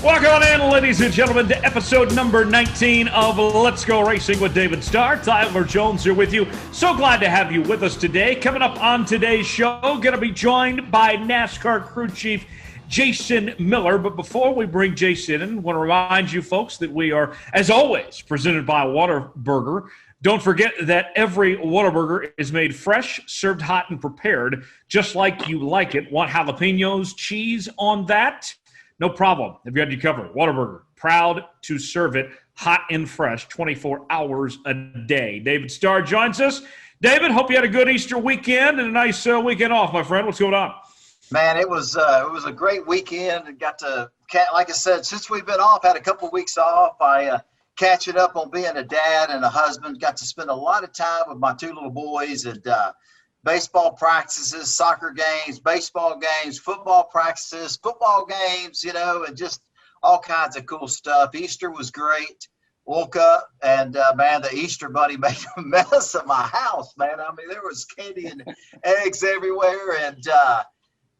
Welcome on in, ladies and gentlemen, to episode number 19 of Let's Go Racing with David Starr. Tyler Jones here with you. So glad to have you with us today. Coming up on today's show, going to be joined by NASCAR crew chief Jason Miller. But before we bring Jason in, I want to remind you folks that we are, as always, presented by Whataburger. Don't forget that every Whataburger is made fresh, served hot, and prepared just like you like it. Want jalapenos, cheese on that? No problem. They've got you covered. Whataburger, proud to serve it hot and fresh 24 hours a day. David Starr joins us. David, hope you had a good Easter weekend and a nice weekend off, my friend. What's going on? Man, it was a great weekend. And got to, like I said, since we've been off, had a couple of weeks off. I catching up on being a dad and a husband. Got to spend a lot of time with my two little boys and baseball practices, soccer games, baseball games, football practices, football games, and just all kinds of cool stuff. Easter was great. Woke up and, man, the Easter bunny made a mess of my house, man. I mean, there was candy and eggs everywhere. And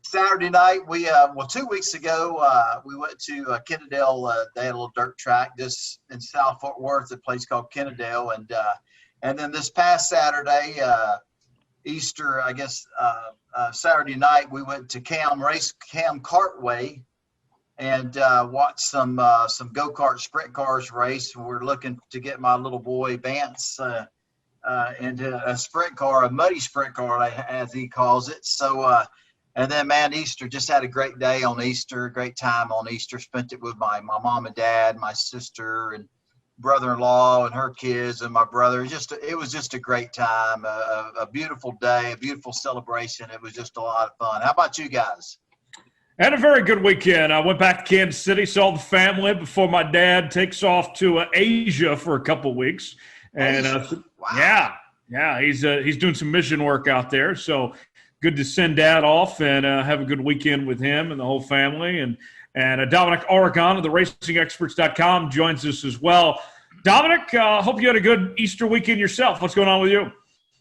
Saturday night, 2 weeks ago, we went to Kennedale. They had a little dirt track just in South Fort Worth, a place called Kennedale. And then this past Saturday, Easter, I guess, Saturday night, we went to Cam Cartway and watched some go-kart sprint cars race. We're looking to get my little boy Vance into a sprint car, a muddy sprint car, as he calls it. So, and then, man, Easter, just had a great day on Easter, great time on Easter. Spent it with my mom and dad, my sister, and brother-in-law and her kids and my brother. It was just a great time, a beautiful day, a beautiful celebration. It was just a lot of fun. How about you guys? I had a very good weekend. I went back to Kansas City, saw the family before my dad takes off to Asia for a couple of weeks. And wow. yeah, he's doing some mission work out there. So good to send Dad off and have a good weekend with him and the whole family. And Dominic Oregon of the RacingExperts.com joins us as well. Dominic, hope you had a good Easter weekend yourself. What's going on with you?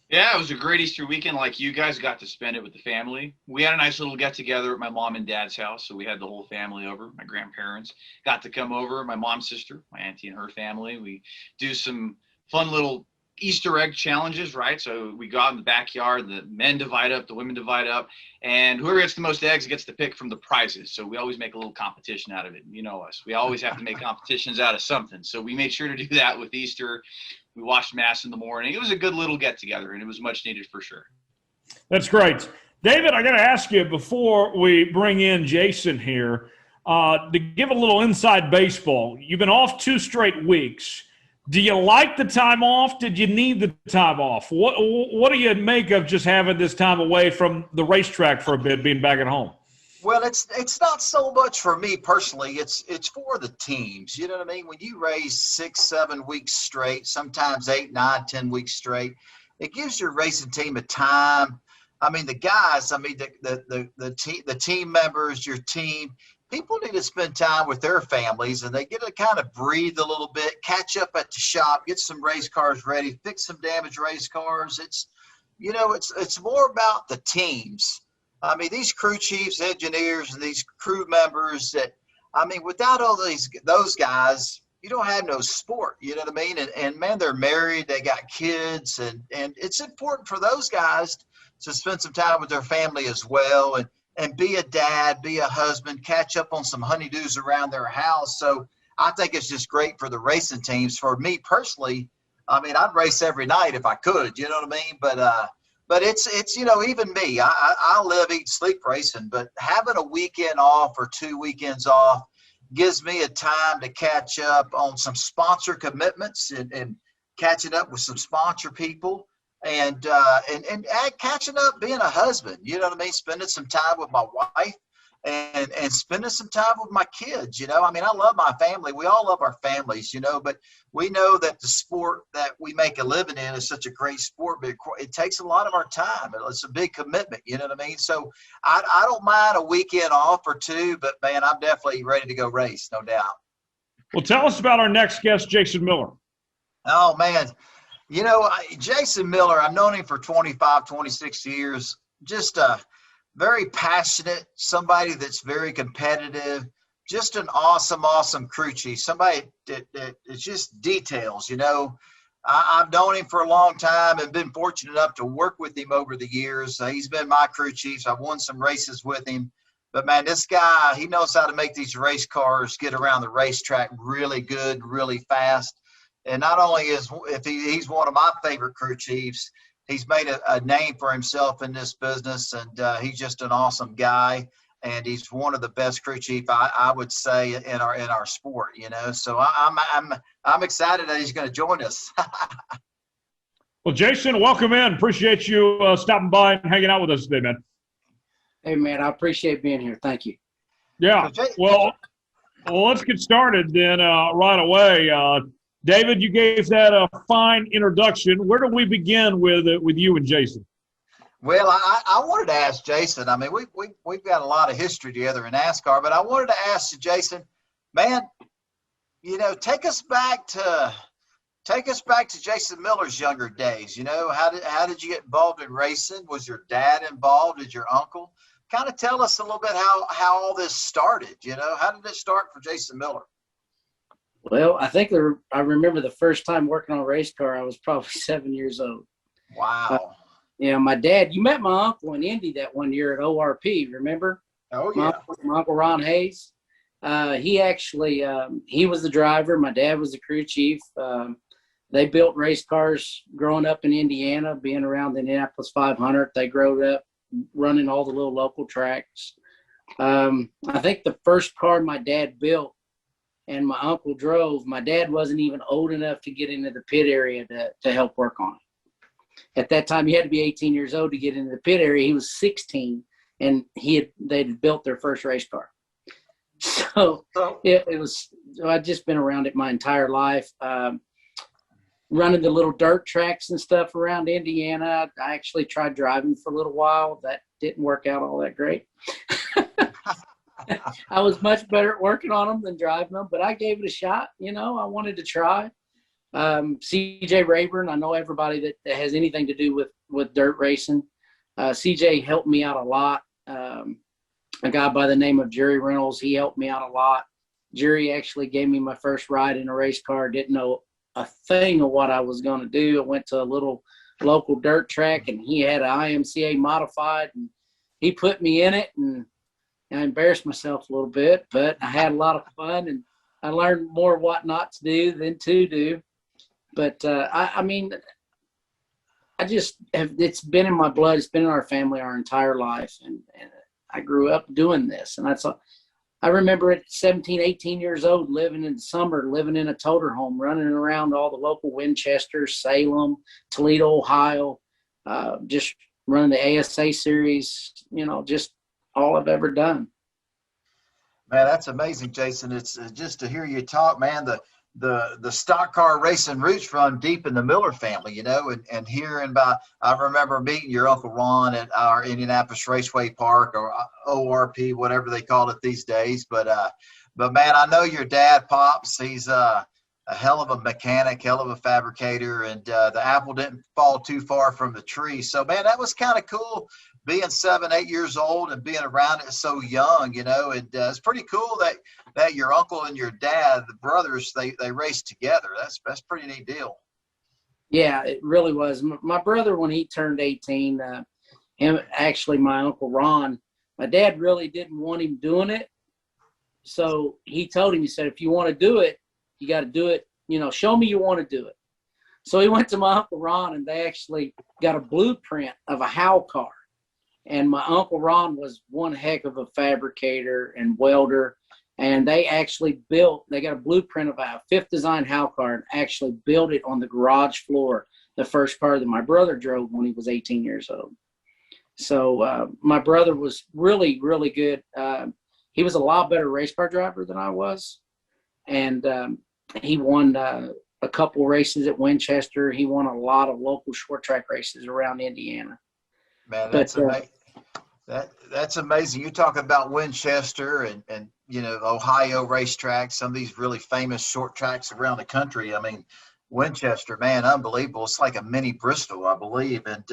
Yeah, it was a great Easter weekend. Like you guys got to spend it with the family. We had a nice little get-together at my mom and dad's house, so we had the whole family over. My grandparents got to come over, my mom's sister, my auntie and her family. We do some fun little Easter egg challenges, right? So we go out in the backyard, the men divide up, the women divide up, and whoever gets the most eggs gets to pick from the prizes. So we always make a little competition out of it. You know us. We always have to make competitions out of something. So we made sure to do that with Easter. We watched Mass in the morning. It was a good little get-together, and it was much needed for sure. That's great. David, I got to ask you before we bring in Jason here, to give a little inside baseball. You've been off 2 straight weeks. Do you like the time off? Did you need the time off? What do you make of just having this time away from the racetrack for a bit, being back at home? Well, it's not so much for me personally. It's for the teams. You know what I mean? When you race 6-7 weeks straight, sometimes 8, 9, 10 weeks straight, it gives your racing team a time. I mean, the guys. I mean, the team members, your team. People need to spend time with their families, and they get to kind of breathe a little bit, catch up at the shop, get some race cars ready, fix some damaged race cars. It's more about the teams. I mean, these crew chiefs, engineers, and these crew members without all those guys, you don't have no sport. You know what I mean? And man, they're married, they got kids, and it's important for those guys to spend some time with their family as well. And be a dad, be a husband, catch up on some honeydews around their house. So I think it's just great for the racing teams. For me personally, I mean, I'd race every night if I could, you know what I mean? But it's even me, I live, eat, sleep racing, but having a weekend off or 2 weekends off gives me a time to catch up on some sponsor commitments and catching up with some sponsor people. And catching up, being a husband, you know what I mean? Spending some time with my wife and spending some time with my kids, I mean, I love my family. We all love our families, but we know that the sport that we make a living in is such a great sport, but it takes a lot of our time. It's a big commitment, you know what I mean? So I don't mind a weekend off or 2, but man, I'm definitely ready to go race, no doubt. Well, tell us about our next guest, Jason Miller. Oh, man. Jason Miller, I've known him for 25, 26 years, just very passionate, somebody that's very competitive, just an awesome crew chief. Somebody that it's just details, you know. I've known him for a long time and been fortunate enough to work with him over the years. He's been my crew chief. I've won some races with him. But, man, this guy, he knows how to make these race cars get around the racetrack really good, really fast. And not only he's one of my favorite crew chiefs, he's made a name for himself in this business, and he's just an awesome guy. And he's one of the best crew chief I would say in our sport, you know. So I'm excited that he's going to join us. Well, Jason, welcome in. Appreciate you stopping by and hanging out with us today, man. Hey, man, I appreciate being here. Thank you. Yeah. Well, let's get started then right away. David, you gave that a fine introduction. Where do we begin with you and Jason? Well, I wanted to ask Jason. I mean, we've got a lot of history together in NASCAR, but I wanted to ask you, Jason, man, you know, take us back to Jason Miller's younger days. You know, how did you get involved in racing? Was your dad involved? Did your uncle? Kind of tell us a little bit how all this started. You know, how did it start for Jason Miller? Well, I think I remember the first time working on a race car, I was probably 7 years old. Wow. Yeah, my dad, you met my uncle in Indy that one year at ORP, remember? Oh, yeah. My uncle Ron Hayes. He actually, he was the driver. My dad was the crew chief. They built race cars growing up in Indiana, being around the Indianapolis 500. They grew up running all the little local tracks. I think the first car my dad built and my uncle drove, my dad wasn't even old enough to get into the pit area to help work on it. At that time, you had to be 18 years old to get into the pit area. He was 16, and they'd built their first race car. So it was. I'd just been around it my entire life, running the little dirt tracks and stuff around Indiana. I actually tried driving for a little while. That didn't work out all that great. I was much better at working on them than driving them, but I gave it a shot. You know, I wanted to try. CJ Rayburn, I know everybody that has anything to do with dirt racing. CJ helped me out a lot. A guy by the name of Jerry Reynolds, he helped me out a lot. Jerry actually gave me my first ride in a race car. Didn't know a thing of what I was going to do. I went to a little local dirt track, and he had an IMCA modified, and he put me in it, and I embarrassed myself a little bit, but I had a lot of fun, and I learned more what not to do than to do. But I mean, I just have, it's been in my blood. It's been in our family our entire life. And I grew up doing this. And I remember at 17, 18 years old, living in the summer, living in a toter home, running around all the local Winchester, Salem, Toledo, Ohio, just running the ASA series, you know, just all I've ever done. Man, that's amazing, Jason. It's just to hear you talk, man, the stock car racing roots run deep in the Miller family, you know, and hearing about, I remember meeting your Uncle Ron at our Indianapolis Raceway Park, or ORP, whatever they call it these days. But man, I know your dad, Pops, he's a hell of a mechanic, hell of a fabricator, and the apple didn't fall too far from the tree. So, man, that was kind of cool, being 7, 8 years old and being around it so young, you know. And it's pretty cool that your uncle and your dad, the brothers, they raced together. That's pretty neat deal. Yeah, it really was. My brother, when he turned 18, him, actually my Uncle Ron, my dad really didn't want him doing it. So he told him, he said, if you want to do it, you got to do it, you know, show me you want to do it. So he went to my Uncle Ron, and they actually got a blueprint of a Howe car. And my Uncle Ron was one heck of a fabricator and welder. And they actually they got a blueprint of a fifth design Howe car and actually built it on the garage floor, the first car that my brother drove when he was 18 years old. So my brother was really, really good. He was a lot better race car driver than I was. And he won a couple races at Winchester. He won a lot of local short track races around Indiana. Man, that's amazing. That's amazing. You talk about Winchester and you know, Ohio racetracks, some of these really famous short tracks around the country. I mean, Winchester, man, unbelievable. It's like a mini Bristol, I believe. And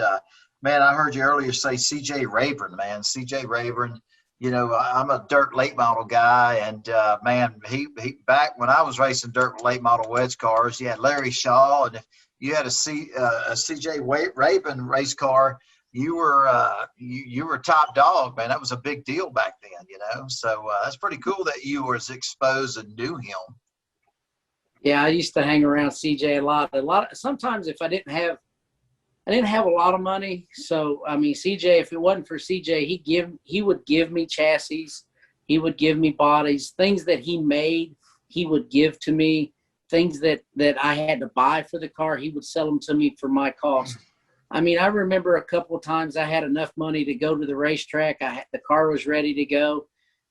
man, I heard you earlier say CJ Rayburn, man. CJ Rayburn, I'm a dirt late model guy, and man, he back when I was racing dirt late model wedge cars, you had Larry Shaw, and if you had a CJ Rabin race car, you were top dog, man. That was a big deal back then, So that's pretty cool that you were as exposed and knew him. Yeah, I used to hang around CJ a lot. Sometimes if I didn't have a lot of money. So, I mean, CJ, if it wasn't for CJ, he would give me chassis. He would give me bodies, things that he made, he would give to me. Things that I had to buy for the car, he would sell them to me for my cost. I mean, I remember a couple of times I had enough money to go to the racetrack. The car was ready to go.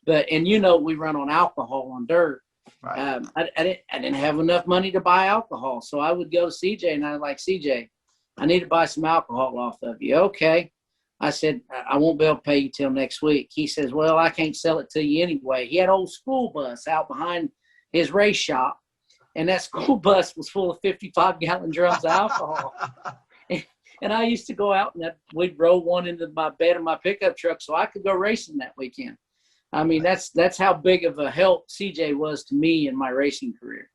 And we run on alcohol on dirt. Right. I didn't have enough money to buy alcohol. So I would go to CJ and I was like, CJ, I need to buy some alcohol off of you. Okay. I said, I won't be able to pay you till next week. He says, well, I can't sell it to you anyway. He had an old school bus out behind his race shop, and that school bus was full of 55-gallon drums of alcohol. And I used to go out and we'd roll one into my bed of my pickup truck so I could go racing that weekend. I mean, that's how big of a help CJ was to me in my racing career.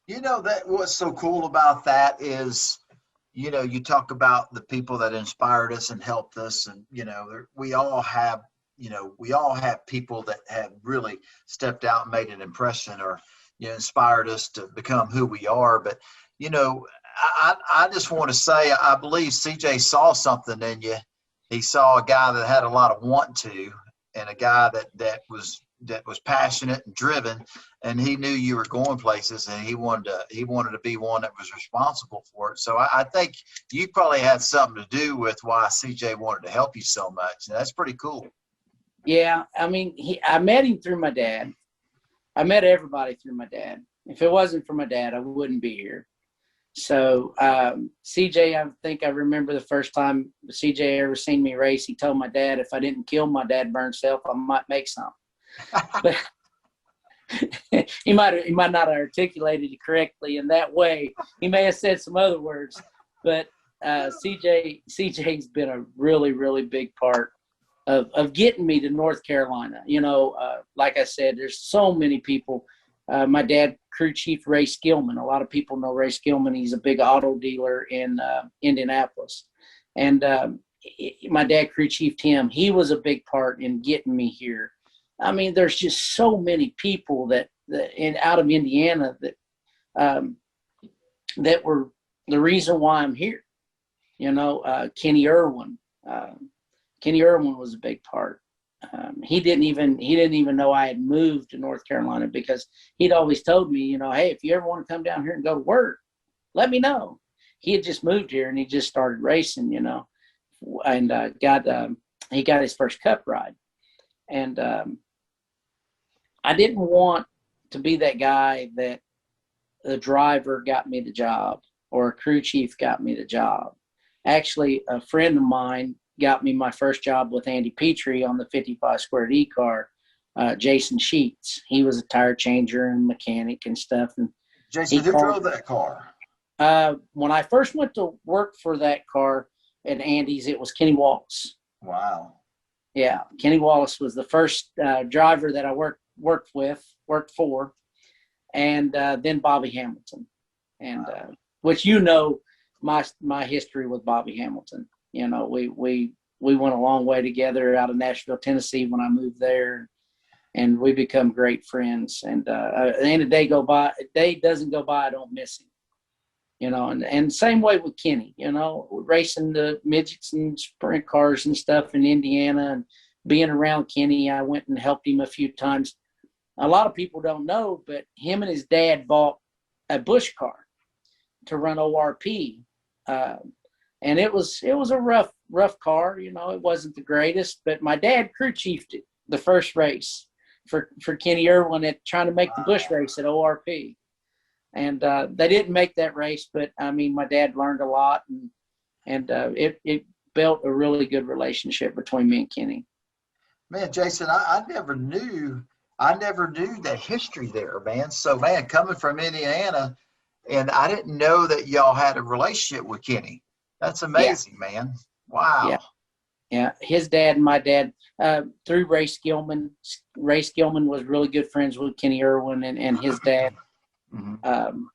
That what's so cool about that is, you talk about the people that inspired us and helped us, and we all have people that have really stepped out and made an impression, or inspired us to become who we are. But I just want to say, I believe CJ saw something in you. He saw a guy that had a lot of want to, and a guy that was passionate and driven, and he knew you were going places, and he wanted to be one that was responsible for it. So I think you probably had something to do with why CJ wanted to help you so much. And that's pretty cool. Yeah. I mean, I met him through my dad. I met everybody through my dad. If it wasn't for my dad, I wouldn't be here. So CJ, I think I remember the first time CJ ever seen me race, he told my dad, if I didn't kill my dad burn self, I might make some. But he might not have articulated it correctly in that way. He may have said some other words, but CJ's been a really, really big part of getting me to North Carolina. Like I said, there's so many people. My dad, crew chief Ray Skillman. A lot of people know Ray Skillman. He's a big auto dealer in Indianapolis. And my dad, crew chief Tim, he was a big part in getting me here. I mean, there's just so many people that out of Indiana that were the reason why I'm here. Kenny Irwin. Kenny Irwin was a big part. He didn't even know I had moved to North Carolina, because he'd always told me, hey, if you ever want to come down here and go to work, let me know. He had just moved here and he just started racing, and he got his first cup ride. And I didn't want to be that guy that the driver got me the job or a crew chief got me the job. Actually, a friend of mine got me my first job with Andy Petrie on the 55 squared E car, Jason Sheets. He was a tire changer and mechanic and stuff. And Jason, who drove that car? When I first went to work for that car at Andy's, it was Kenny Wallace. Wow. Yeah, Kenny Wallace was the first driver that I worked for, and then Bobby Hamilton, and which my history with Bobby Hamilton. We went a long way together out of Nashville, Tennessee when I moved there, and we become great friends. And at the end of the day, a day doesn't go by I don't miss him. And same way with Kenny, racing the midgets and sprint cars and stuff in Indiana and being around Kenny. I went and helped him a few times. A lot of people don't know, but him and his dad bought a Busch car to run ORP. And it was a rough car. It wasn't the greatest, but my dad crew chiefed it the first race for Kenny Irwin at trying to make the Busch race at ORP. And they didn't make that race, but I mean, my dad learned a lot, and it built a really good relationship between me and Kenny. Man, Jason, I never knew that history there, man. So, man, coming from Indiana, and I didn't know that y'all had a relationship with Kenny. That's amazing, man. Wow. Yeah, his dad and my dad, through Ray Skillman. Ray Skillman was really good friends with Kenny Irwin and his dad.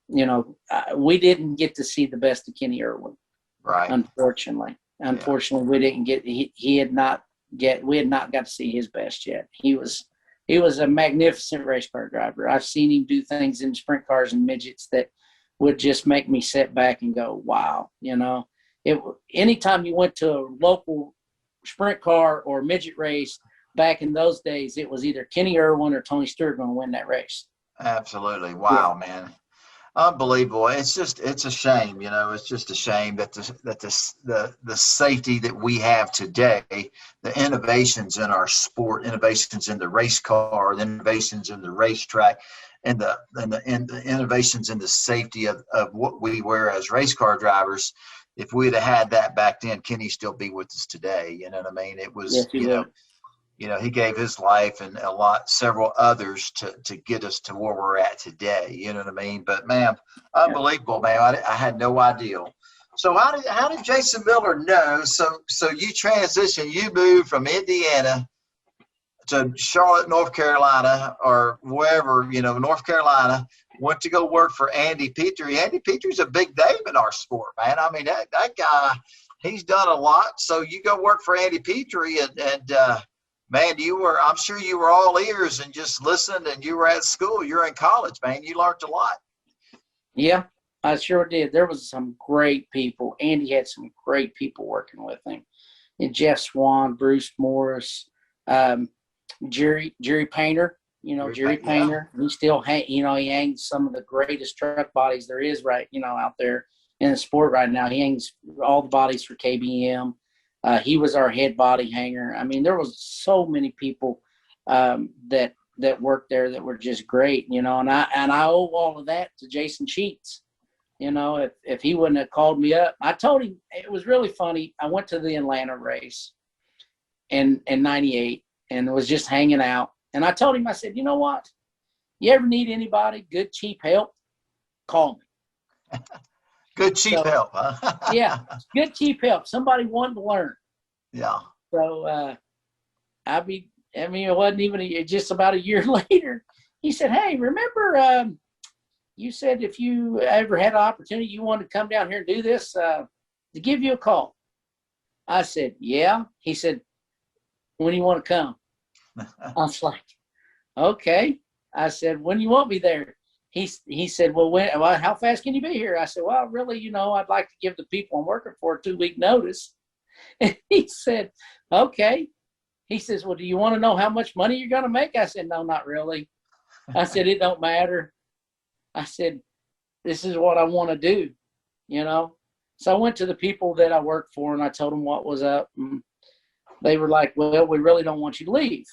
We didn't get to see the best of Kenny Irwin, Right. unfortunately. Unfortunately, we didn't get. We had not got to see his best yet. He was a magnificent race car driver. I've seen him do things in sprint cars and midgets that would just make me sit back and go, wow. Anytime you went to a local sprint car or midget race back in those days, it was either Kenny Irwin or Tony Stewart going to win that race. Absolutely. Wow, man. Unbelievable. It's a shame, it's just a shame that the safety that we have today, the innovations in our sport, innovations in the race car, the innovations in the racetrack, and the innovations in the safety of what we wear as race car drivers. If we'd have had that back then, Kenny'd still be with us today. You know what I mean? It was, Yes, he gave his life and several others to get us to where we're at today. You know what I mean? But man, unbelievable, man. I had no idea. So how did Jason Miller know? So you transitioned, you moved from Indiana to Charlotte, North Carolina, or wherever, North Carolina, went to go work for Andy Petrie. Andy Petrie's a big name in our sport, man. I mean, that guy, he's done a lot. So you go work for Andy Petrie and man, I'm sure you were all ears and just listened, and you were at school, you're in college, man. You learned a lot. Yeah, I sure did. There was some great people. Andy had some great people working with him. And Jeff Swan, Bruce Morris, Jerry Painter, Jerry Painter. He still he hangs some of the greatest truck bodies there is out there in the sport right now. He hangs all the bodies for KBM. He was our head body hanger. I mean, there was so many people that worked there that were just great, and I owe all of that to Jason Sheets. If he wouldn't have called me up, I told him, it was really funny. I went to the Atlanta race in 98 and was just hanging out. And I told him, I said, you know what? You ever need anybody, good, cheap help, call me. Good, cheap help, huh? Yeah, good, cheap help. Somebody wanting to learn. Yeah. So it wasn't even just about a year later. He said, hey, remember you said if you ever had an opportunity, you wanted to come down here and do this, to give you a call. I said, yeah. He said, when do you want to come? I was like, okay. I said, when do you want me there? He said, well, how fast can you be here? I said, well, really, I'd like to give the people I'm working for a 2-week notice. And he said, okay. He says, well, do you want to know how much money you're going to make? I said, no, not really. I said, it don't matter. I said, this is what I want to do, So I went to the people that I worked for and I told them what was up. And they were like, well, we really don't want you to leave.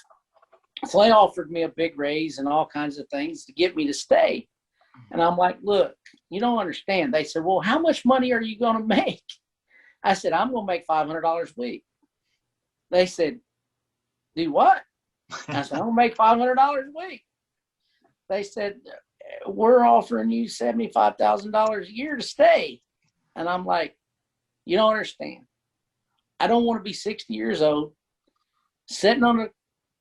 So they offered me a big raise and all kinds of things to get me to stay. And I'm like, look, you don't understand. They said, well, how much money are you going to make? I said, I'm going to make $500 a week. They said, do what? I said, I'm going to make $500 a week. They said, we're offering you $75,000 a year to stay. And I'm like, you don't understand. I don't want to be 60 years old, sitting on a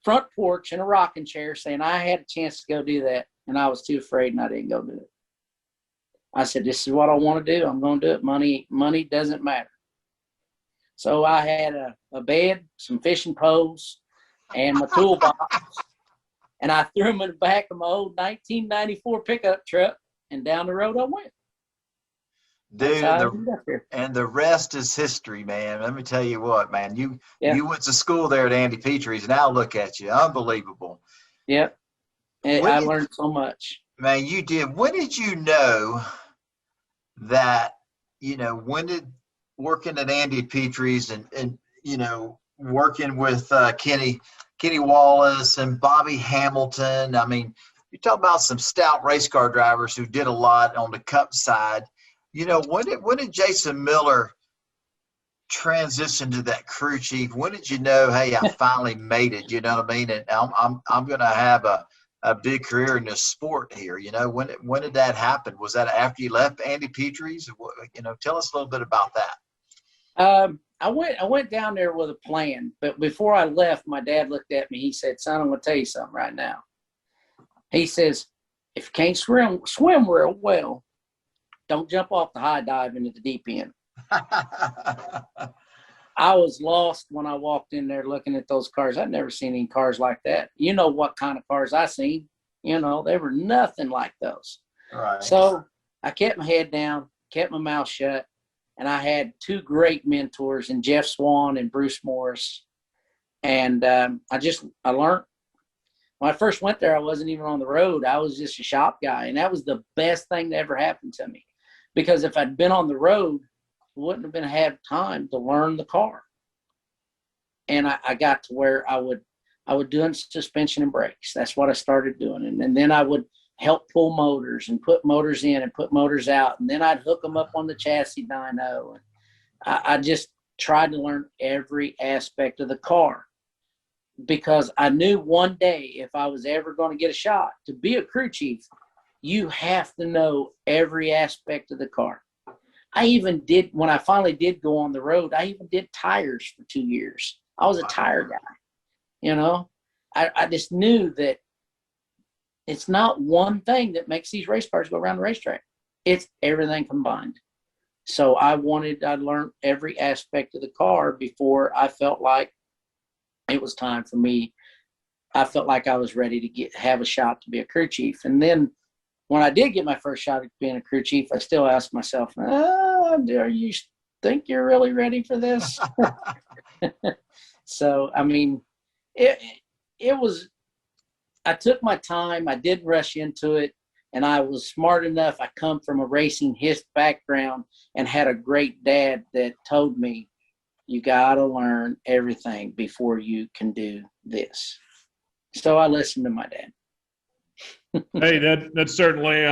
front porch in a rocking chair saying I had a chance to go do that, and I was too afraid and I didn't go do it. I said, this is what I want to do. I'm going to do it. Money doesn't matter. So I had a bed, some fishing poles, and my toolbox, and I threw them in the back of my old 1994 pickup truck, and down the road I went. Dude, and the rest is history, man. Let me tell you what, man. You went to school there at Andy Petrie's, and now look at you. Unbelievable. Yep. I learned so much. Man, you did. When did you know that, when did working at Andy Petrie's and working with Kenny Wallace and Bobby Hamilton? I mean, you talk about some stout race car drivers who did a lot on the Cup side. When did Jason Miller transition to that crew chief? When did you know, hey, I finally made it? You know what I mean? And I'm going to have a big career in this sport here. When did that happen? Was that after you left Andy Petrie's? Tell us a little bit about that. I went down there with a plan, but before I left, my dad looked at me. He said, "Son, I'm going to tell you something right now." He says, "If you can't swim real well, don't jump off the high dive into the deep end." I was lost when I walked in there looking at those cars. I'd never seen any cars like that. You know what kind of cars I seen. You know, they were nothing like those. Right. So I kept my head down, kept my mouth shut, and I had two great mentors in Jeff Swan and Bruce Morris. And I learned. When I first went there, I wasn't even on the road. I was just a shop guy, and that was the best thing that ever happened to me. Because if I'd been on the road, I wouldn't have had time to learn the car. And I got to where I would do suspension and brakes. That's what I started doing. And then I would help pull motors and put motors in and put motors out. And then I'd hook them up on the chassis dyno. And I just tried to learn every aspect of the car, because I knew one day if I was ever going to get a shot to be a crew chief, you have to know every aspect of the car. I even did, when I finally did go on the road, I even did tires for 2 years. I was a tire guy. You know, I just knew that it's not one thing that makes these race cars go around the racetrack. It's everything combined. So I learned every aspect of the car before I felt like it was time for me. I felt like I was ready to have a shot to be a crew chief. And then when I did get my first shot at being a crew chief, I still asked myself, do you think you're really ready for this? So, I mean, it was, I took my time. I didn't rush into it. And I was smart enough. I come from a racing background and had a great dad that told me, you got to learn everything before you can do this. So I listened to my dad. Hey, that certainly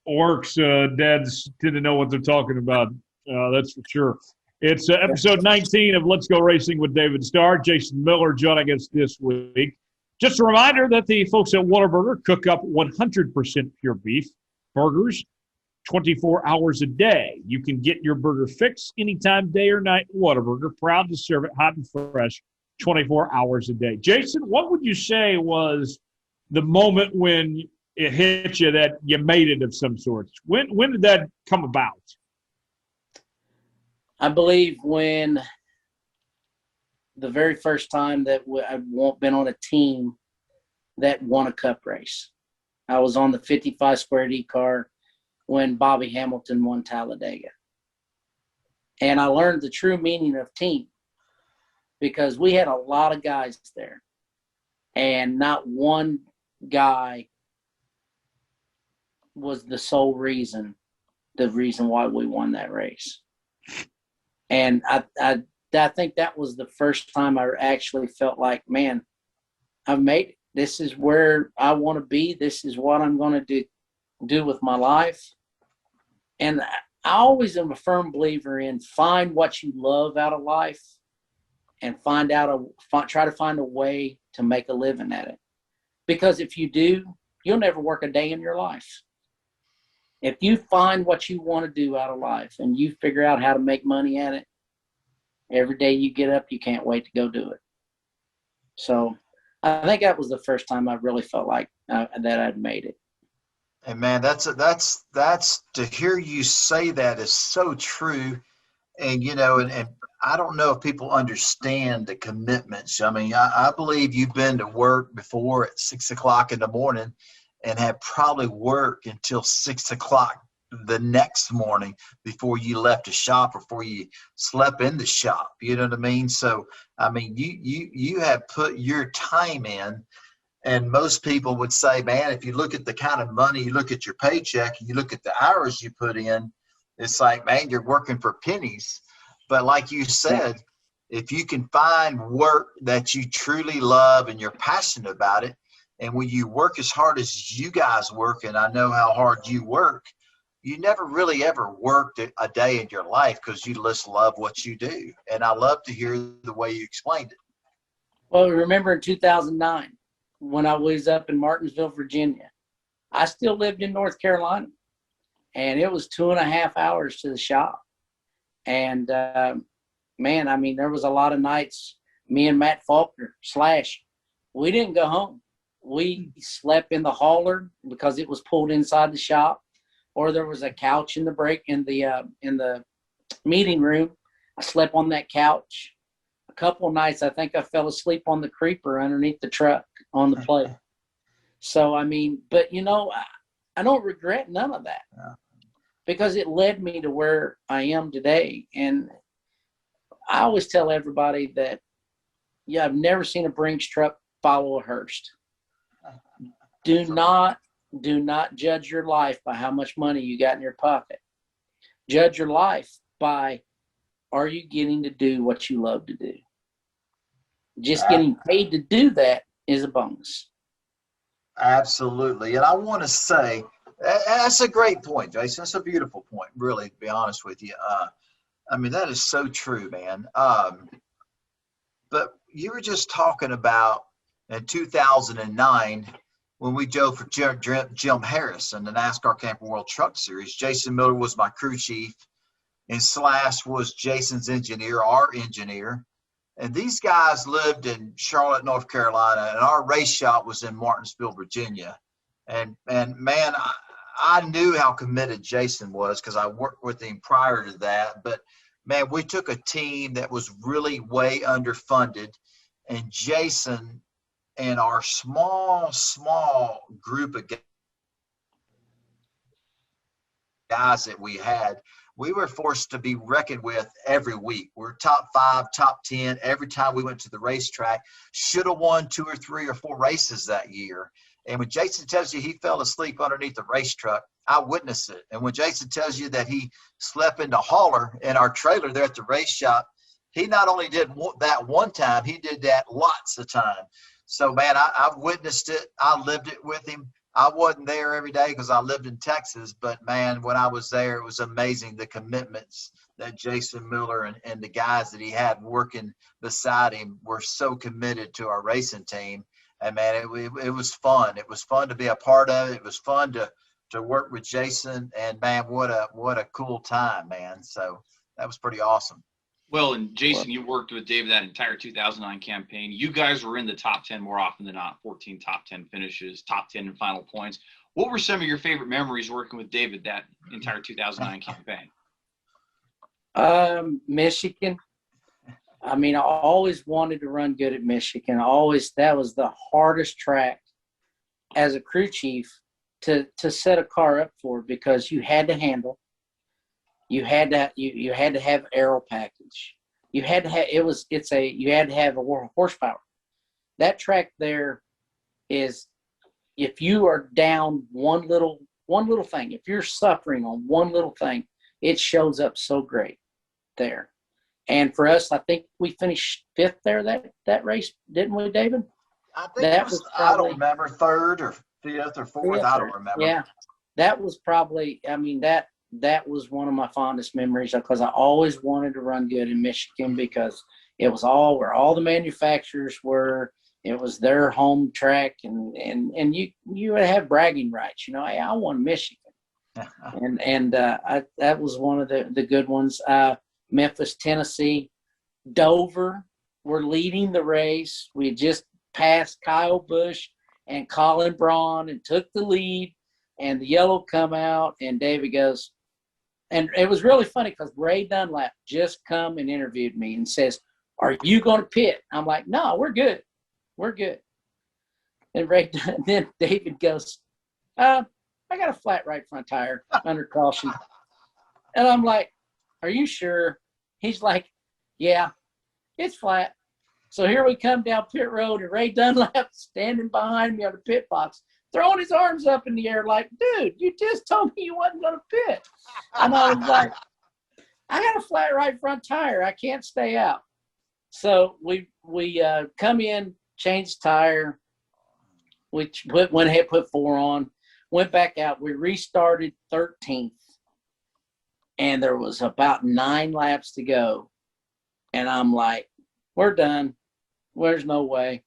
works. Dads tend to know what they're talking about. That's for sure. It's episode 19 of Let's Go Racing with David Starr. Jason Miller joining us this week. Just a reminder that the folks at Whataburger cook up 100% pure beef burgers 24 hours a day. You can get your burger fix anytime, day or night. Whataburger, proud to serve it hot and fresh 24 hours a day. Jason, what would you say was the moment when it hit you that you made it of some sort? When did that come about? I believe when the very first time that I'd been on a team that won a cup race. I was on the 55 Square D car when Bobby Hamilton won Talladega. And I learned the true meaning of team, because we had a lot of guys there, and not one guy was the sole reason why we won that race. And I think that was the first time I actually felt like, man, I've made it. This is where I want to be. This is what I'm going to do with my life. And I always am a firm believer in find what you love out of life and try to find a way to make a living at it. Because if you do, you'll never work a day in your life. If you find what you want to do out of life and you figure out how to make money at it, every day you get up, you can't wait to go do it. So I think that was the first time I really felt like that I'd made it. And man, that's to hear you say that is so true. And, you know, and I don't know if people understand the commitments. I mean, I believe you've been to work before at 6 o'clock in the morning and have probably worked until 6 o'clock the next morning before you left the shop or before you slept in the shop. You know what I mean? So, I mean, you have put your time in, and most people would say, man, if you look at the kind of money, you look at your paycheck, and you look at the hours you put in, it's like, man, you're working for pennies. But like you said, if you can find work that you truly love and you're passionate about it, and when you work as hard as you guys work, and I know how hard you work, you never really ever worked a day in your life because you just love what you do. And I love to hear the way you explained it. Well, remember in 2009, when I was up in Martinsville, Virginia, I still lived in North Carolina, and it was 2.5 hours to the shop. And man, I mean, there was a lot of nights, me and Matt Faulkner, Slash, we didn't go home. We slept in the hauler because it was pulled inside the shop, or there was a couch in the meeting room. I slept on that couch. A couple of nights, I think I fell asleep on the creeper underneath the truck on the plate. So, I mean, but, you know, I don't regret none of that because it led me to where I am today. And I always tell everybody that, I've never seen a Brinks truck follow a Hearst. Do not judge your life by how much money you got in your pocket. Judge your life by, are you getting to do what you love to do? Just getting paid to do that is a bonus. Absolutely. And I want to say, that's a great point, Jason. That's a beautiful point, really, to be honest with you. I mean, that is so true, man. But you were just talking about in 2009 when we drove for Jim Harris in the NASCAR Camping World Truck Series. Jason Miller was my crew chief, and Slash was Jason's engineer, our engineer. And these guys lived in Charlotte, North Carolina, and our race shop was in Martinsville, Virginia. And man, I knew how committed Jason was because I worked with him prior to that. But, man, we took a team that was really way underfunded, and Jason and our small group of guys that we had, we were forced to be reckoned with every week. We're top 5, top 10 every time we went to the racetrack. Should have won 2 or 3 or 4 races that year. And when Jason tells you he fell asleep underneath the race truck, I witnessed it. And when Jason tells you that he slept in the hauler in our trailer there at the race shop, he not only did that one time, he did that lots of time. So, man, I've witnessed it. I lived it with him. I wasn't there every day because I lived in Texas, but, man, when I was there, it was amazing the commitments that Jason Miller and the guys that he had working beside him were so committed to our racing team. And, man, it was fun. It was fun to be a part of it. It was fun to work with Jason. And, man, what a cool time, man. So that was pretty awesome. Well, and Jason, you worked with David that entire 2009 campaign. You guys were in the top 10 more often than not, 14 top 10 finishes, top 10 in final points. What were some of your favorite memories working with David that entire 2009 campaign? Michigan. I mean, I always wanted to run good at Michigan. That was the hardest track as a crew chief to set a car up for because you had to handle. You had to have aero package. You had to have you had to have a horsepower. That track there is, if you are down one little thing, if you're suffering on one little thing, it shows up so great there. And for us, I think we finished 5th there that race, didn't we, David? I think I don't remember 3rd or 5th or 4th. I don't remember. Yeah, that was probably. I mean that was one of my fondest memories because I always wanted to run good in Michigan because it was all where all the manufacturers were. It was their home track, and you would have bragging rights. You know, hey, I won Michigan, and that was one of the good ones. Memphis, Tennessee, Dover were leading the race. We had just passed Kyle Busch and Colin Braun and took the lead, and the yellow come out, and David goes. And it was really funny because Ray Dunlap just come and interviewed me and says, "Are you going to pit?" I'm like, "No, we're good. We're good." And then David goes, "I got a flat right front tire under caution." And I'm like, "Are you sure?" He's like, "Yeah, it's flat." So here we come down pit road, and Ray Dunlap standing behind me on the pit box, throwing his arms up in the air like, "Dude, you just told me you wasn't going to pit." And I was like, "I got a flat right front tire. I can't stay out." So we come in, changed tire. We went ahead, put 4 on, went back out. We restarted 13th, and there was about 9 laps to go. And I'm like, "We're done. There's no way."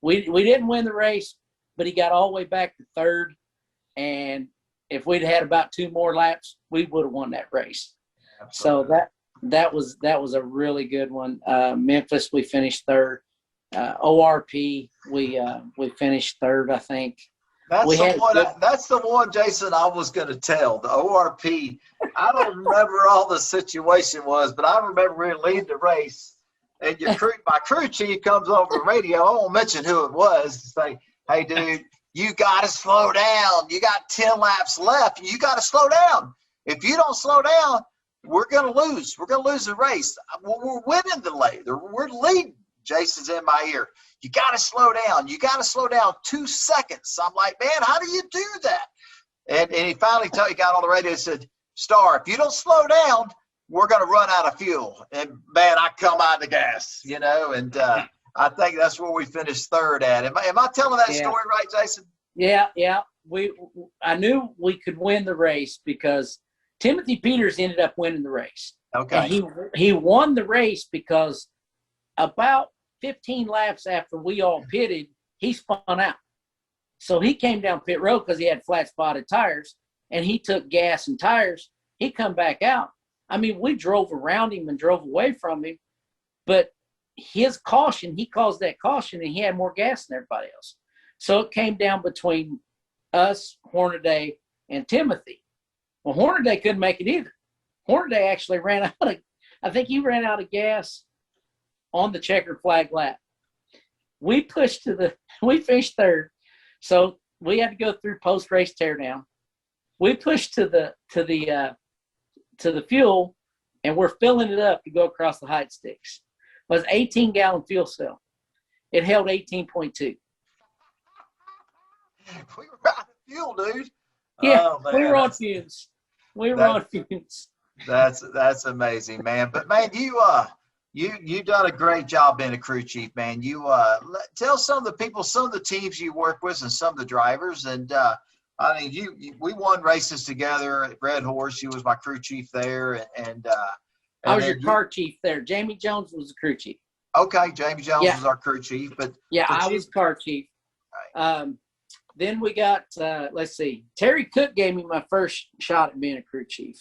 We didn't win the race, but he got all the way back to 3rd. And if we'd had about 2 more laps, we would have won that race. Absolutely. So that was a really good one. Memphis, we finished third. ORP, we finished third, I think. That's the one, Jason, I was going to tell. The ORP, I don't remember all the situation was, but I remember we were leading the race, and my crew chief comes over the radio. I won't mention who it was. To say, hey, dude, you got to slow down. You got 10 laps left. You got to slow down. If you don't slow down, we're going to lose. We're going to lose the race. We're winning the lane. We're leading. Jason's in my ear. You got to slow down. You got to slow down 2 seconds. I'm like, man, how do you do that? And he finally got on the radio and said, Starr, if you don't slow down, we're going to run out of fuel. And, man, I come out of the gas, and I think that's where we finished third at. Am I telling that story right, Jason? Yeah. I knew we could win the race because Timothy Peters ended up winning the race. Okay. And he won the race because about 15 laps after we all pitted, he spun out. So he came down pit road because he had flat spotted tires, and he took gas and tires. He come back out. I mean, we drove around him and drove away from him, but his caution, he caused that caution, and he had more gas than everybody else. So it came down between us, Hornaday, and Timothy. Well, Hornaday couldn't make it either. Hornaday actually I think he ran out of gas on the checkered flag lap. We finished third. So we had to go through post-race teardown. We pushed to the fuel, and we're filling it up to go across the height sticks. It was 18-gallon fuel cell. It held 18.2. We were out of fuel, dude. Yeah, oh, man, we were on fumes. On fumes. That's amazing, man. But man, you done a great job being a crew chief, man. You tell some of the people, some of the teams you work with, and some of the drivers. And I mean, we won races together at Red Horse. You was my crew chief there, and I was your car chief there. Jamie Jones was the crew chief. Okay, Jamie Jones was our crew chief, but I was car chief. Right. Then we got let's see, Terry Cook gave me my first shot at being a crew chief.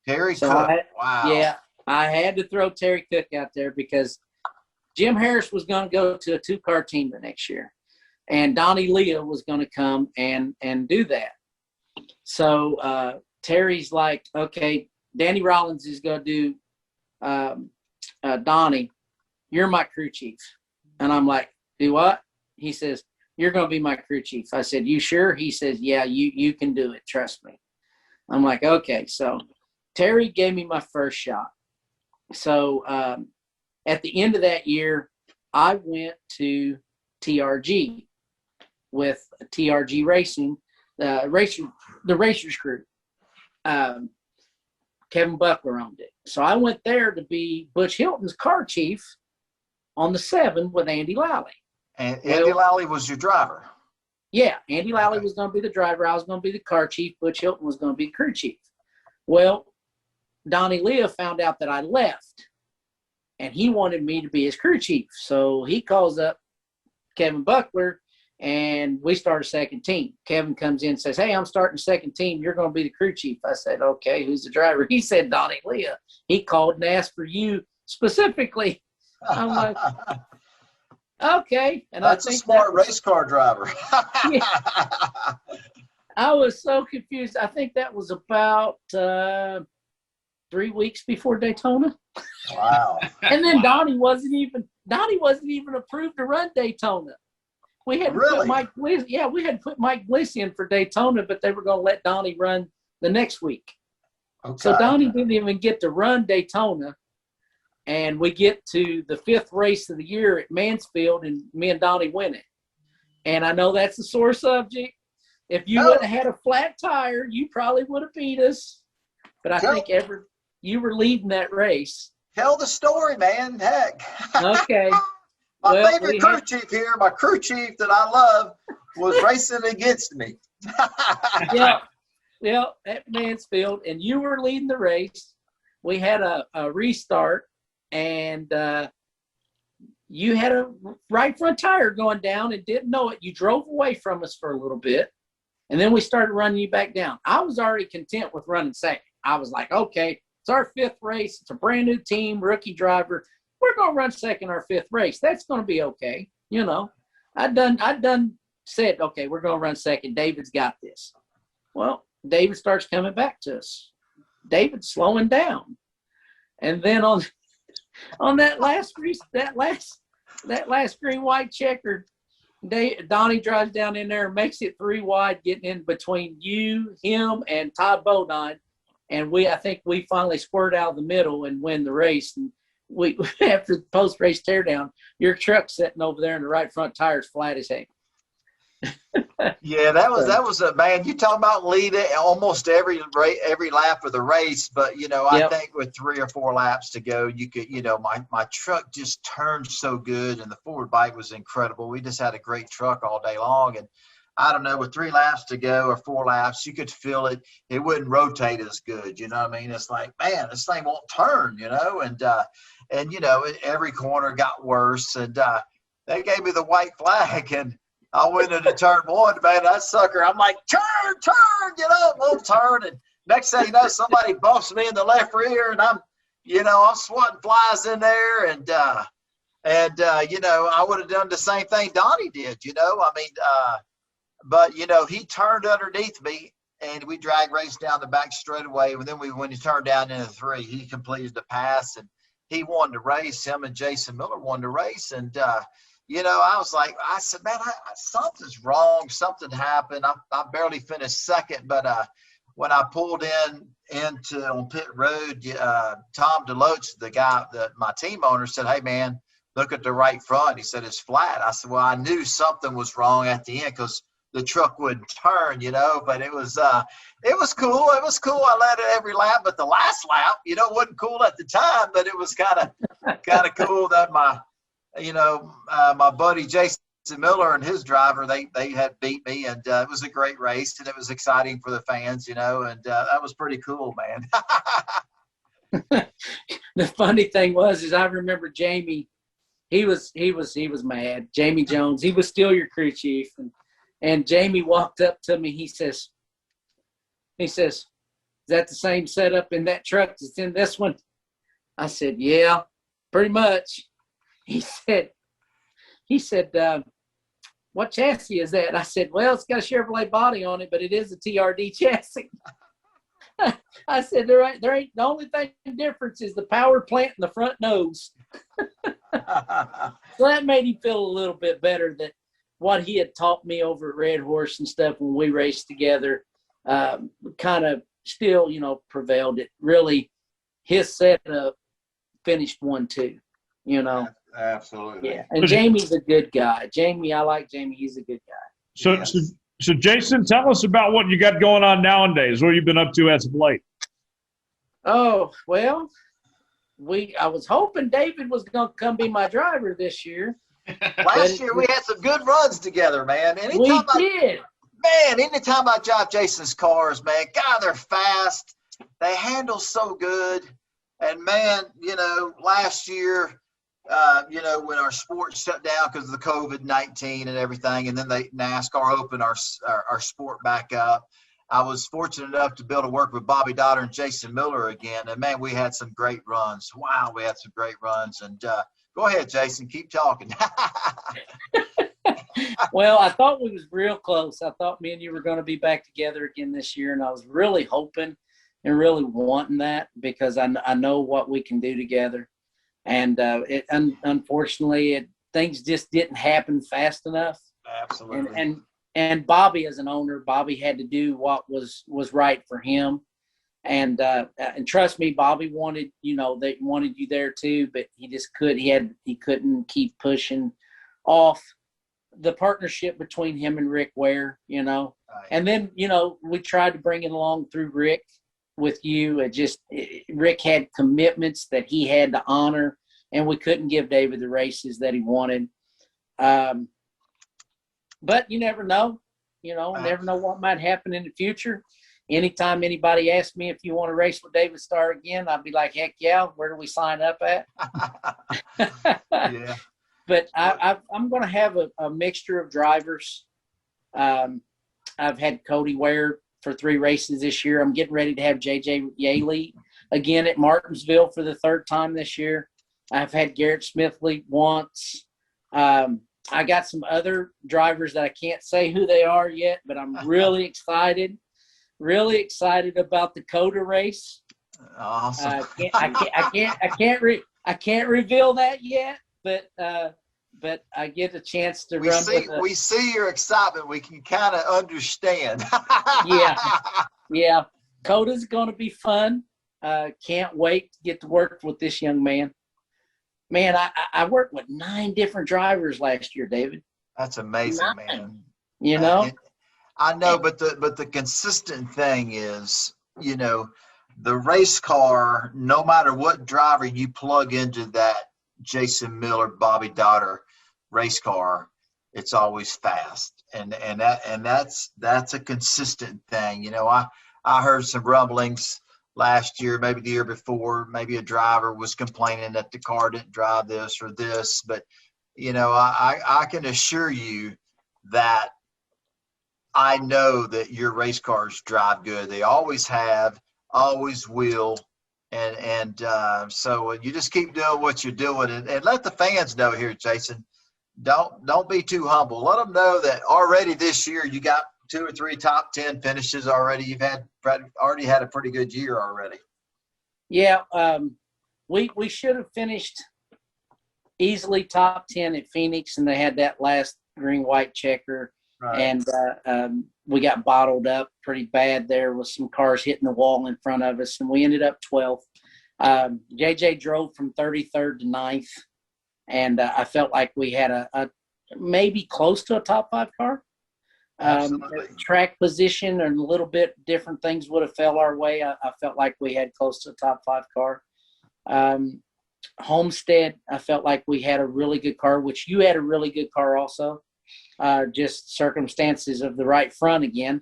Terry Cook, wow. Yeah, I had to throw Terry Cook out there because Jim Harris was going to go to a 2-car team the next year, and Donnie Leah was going to come and do that. So Terry's like, okay, Danny Rollins is going to do Donnie. You're my crew chief. And I'm like, do what? He says, you're going to be my crew chief. I said, you sure? He says, yeah, you can do it. Trust me. I'm like, okay. So Terry gave me my first shot. So at the end of that year, I went to TRG with TRG Racing, the Racers Group. Kevin Buckler owned it. So I went there to be Butch Hilton's car chief on the 7 with Andy Lally. And Andy Lally was your driver? Yeah, Andy Lally was going to be the driver. I was going to be the car chief. Butch Hilton was going to be the crew chief. Well, Donnie Leah found out that I left, and he wanted me to be his crew chief. So he calls up Kevin Buckler, and we start a second team. Kevin comes in and says, hey, I'm starting a second team. You're going to be the crew chief. I said, okay, who's the driver? He said, Donnie Leah. He called and asked for you specifically. I'm like, okay. And that's a smart race car driver. Yeah. I was so confused. I think that was about 3 weeks before Daytona. Wow. And then Donnie wasn't even approved to run Daytona. We had to put Mike Bliss. Yeah, we had to put Mike Bliss in for Daytona, but they were going to let Donnie run the next week. Okay. So Donnie didn't even get to run Daytona. And we get to the 5th race of the year at Mansfield, and me and Donnie win it. And I know that's a sore subject. If you wouldn't have had a flat tire, you probably would have beat us. But I think you were leading that race. Tell the story, man. Heck. Okay. My favorite crew chief here, my crew chief that I love, was racing against me. Yeah, at Mansfield. And you were leading the race. We had a restart. And you had a right front tire going down and didn't know it. You drove away from us for a little bit, and then we started running you back down. I was already content with running second. I was like, okay, It's our 5th race. It's a brand new team, rookie driver. We're going to run second our 5th race. That's going to be okay. You know, I done said, okay, we're going to run second. David's got this. Well, David starts coming back to us. David's slowing down. And then on that last green white checker, Donnie drives down in there and makes it 3 wide, getting in between you, him, and Todd Bodine. And I think we finally squirt out of the middle and win the race. And we, after the post-race teardown, your truck's sitting over there and the right front tire's flat as heck. Yeah, that was a man. You talk about leading almost every lap of the race, but I think with 3 or 4 laps to go, you could, my truck just turned so good, and the forward bike was incredible. We just had a great truck all day long, and I don't know, with 3 laps to go or 4 laps, you could feel it. It wouldn't rotate as good. You know what I mean? It's like, man, this thing won't turn. And every corner got worse, and they gave me the white flag, and I went into turn 1, man, that sucker, I'm like, turn, won't turn. And next thing you know, somebody bumps me in the left rear, and I'm swatting flies in there. And I would have done the same thing Donnie did, but he turned underneath me, and we drag raced down the back straightaway. And then when he turned down into 3, he completed the pass, and he won the race. Him and Jason Miller won the race. And, I said, man, something's wrong. Something happened. I barely finished second, but when I pulled on pit road, Tom DeLoach, the guy, my team owner, said, hey, man, look at the right front. He said, it's flat. I said, well, I knew something was wrong at the end because the truck wouldn't turn, but it was cool. It was cool. I led it every lap, but the last lap, wasn't cool at the time, but it was kind of cool that my buddy Jason Miller and his driver, they had beat me, and it was a great race, and it was exciting for the fans, and that was pretty cool, man. The funny thing was I remember Jamie, he was mad. Jamie Jones, he was still your crew chief, and Jamie walked up to me. He says, is that the same setup in that truck that's in this one? I said, yeah, pretty much. He said, what chassis is that? I said, well, it's got a Chevrolet body on it, but it is a TRD chassis. I said, there ain't the only difference is the power plant in the front nose. So that made him feel a little bit better that what he had taught me over at Red Horse and stuff when we raced together kind of still, prevailed. It really, his setup finished 1-2, Absolutely. Yeah, and Jamie's a good guy. I like Jamie. He's a good guy. So Jason, tell us about what you got going on nowadays. What have you been up to as of late? Oh, well, I was hoping David was going to come be my driver this year. Last year we had some good runs together, man. We did. Man, anytime I drive Jason's cars, man, God, they're fast. They handle so good. And, man, last year, when our sport shut down because of the COVID-19 and everything, and then NASCAR opened our sport back up, I was fortunate enough to be able to work with Bobby Dotter and Jason Miller again. And, man, we had some great runs. Wow, we had some great runs. And go ahead, Jason, keep talking. Well, I thought we was real close. I thought me and you were going to be back together again this year, and I was really hoping and really wanting that because I know what we can do together. And unfortunately, things just didn't happen fast enough. Absolutely. And Bobby, as an owner, Bobby had to do what was right for him. And trust me, Bobby wanted, they wanted you there too, but he just he couldn't keep pushing off the partnership between him and Rick Ware, Right. And then, we tried to bring it along through Rick with you. Rick had commitments that he had to honor, and we couldn't give David the races that he wanted. But you never know, never know what might happen in the future. Anytime anybody asks me if you want to race with David Starr again, I'd be like, heck yeah, where do we sign up at? Yeah. But I'm going to have a mixture of drivers. I've had Cody Ware for 3 races this year. I'm getting ready to have JJ Yaley again at Martinsville for the third time this year. I've had Garrett Smithley once. I got some other drivers that I can't say who they are yet, but I'm really excited about the COTA race. Awesome. I can't reveal that yet, but I get a chance to run. We see your excitement. We can kind of understand. Yeah. COTA's going to be fun. Can't wait to get to work with this young man. Man, I worked with 9 different drivers last year, David. That's amazing, 9, man. You know? I know, but the consistent thing is, you know, the race car, no matter what driver you plug into that Jason Miller, Bobby Dotter race car, it's always fast. And that's a consistent thing. You know, I heard some rumblings last year, maybe the year before, maybe a driver was complaining that the car didn't drive this or this, but you know, I can assure you that I know that your race cars drive good. They always have, always will. And so you just keep doing what you're doing, and let the fans know here, Jason, don't be too humble. Let them know that already this year you got 2 or 3 top 10 finishes already. You've already had a pretty good year already. Yeah. We should have finished easily top 10 at Phoenix, and they had that last green-white checker. Right. And we got bottled up pretty bad there with some cars hitting the wall in front of us, and we ended up 12th. JJ drove from 33rd to 9th, and I felt like we had a maybe close to a top 5 car. Track position and a little bit different things would have fell our way. I felt like we had close to a top 5 car. Homestead, I felt like we had a really good car, which you had a really good car also. Just circumstances of the right front again.—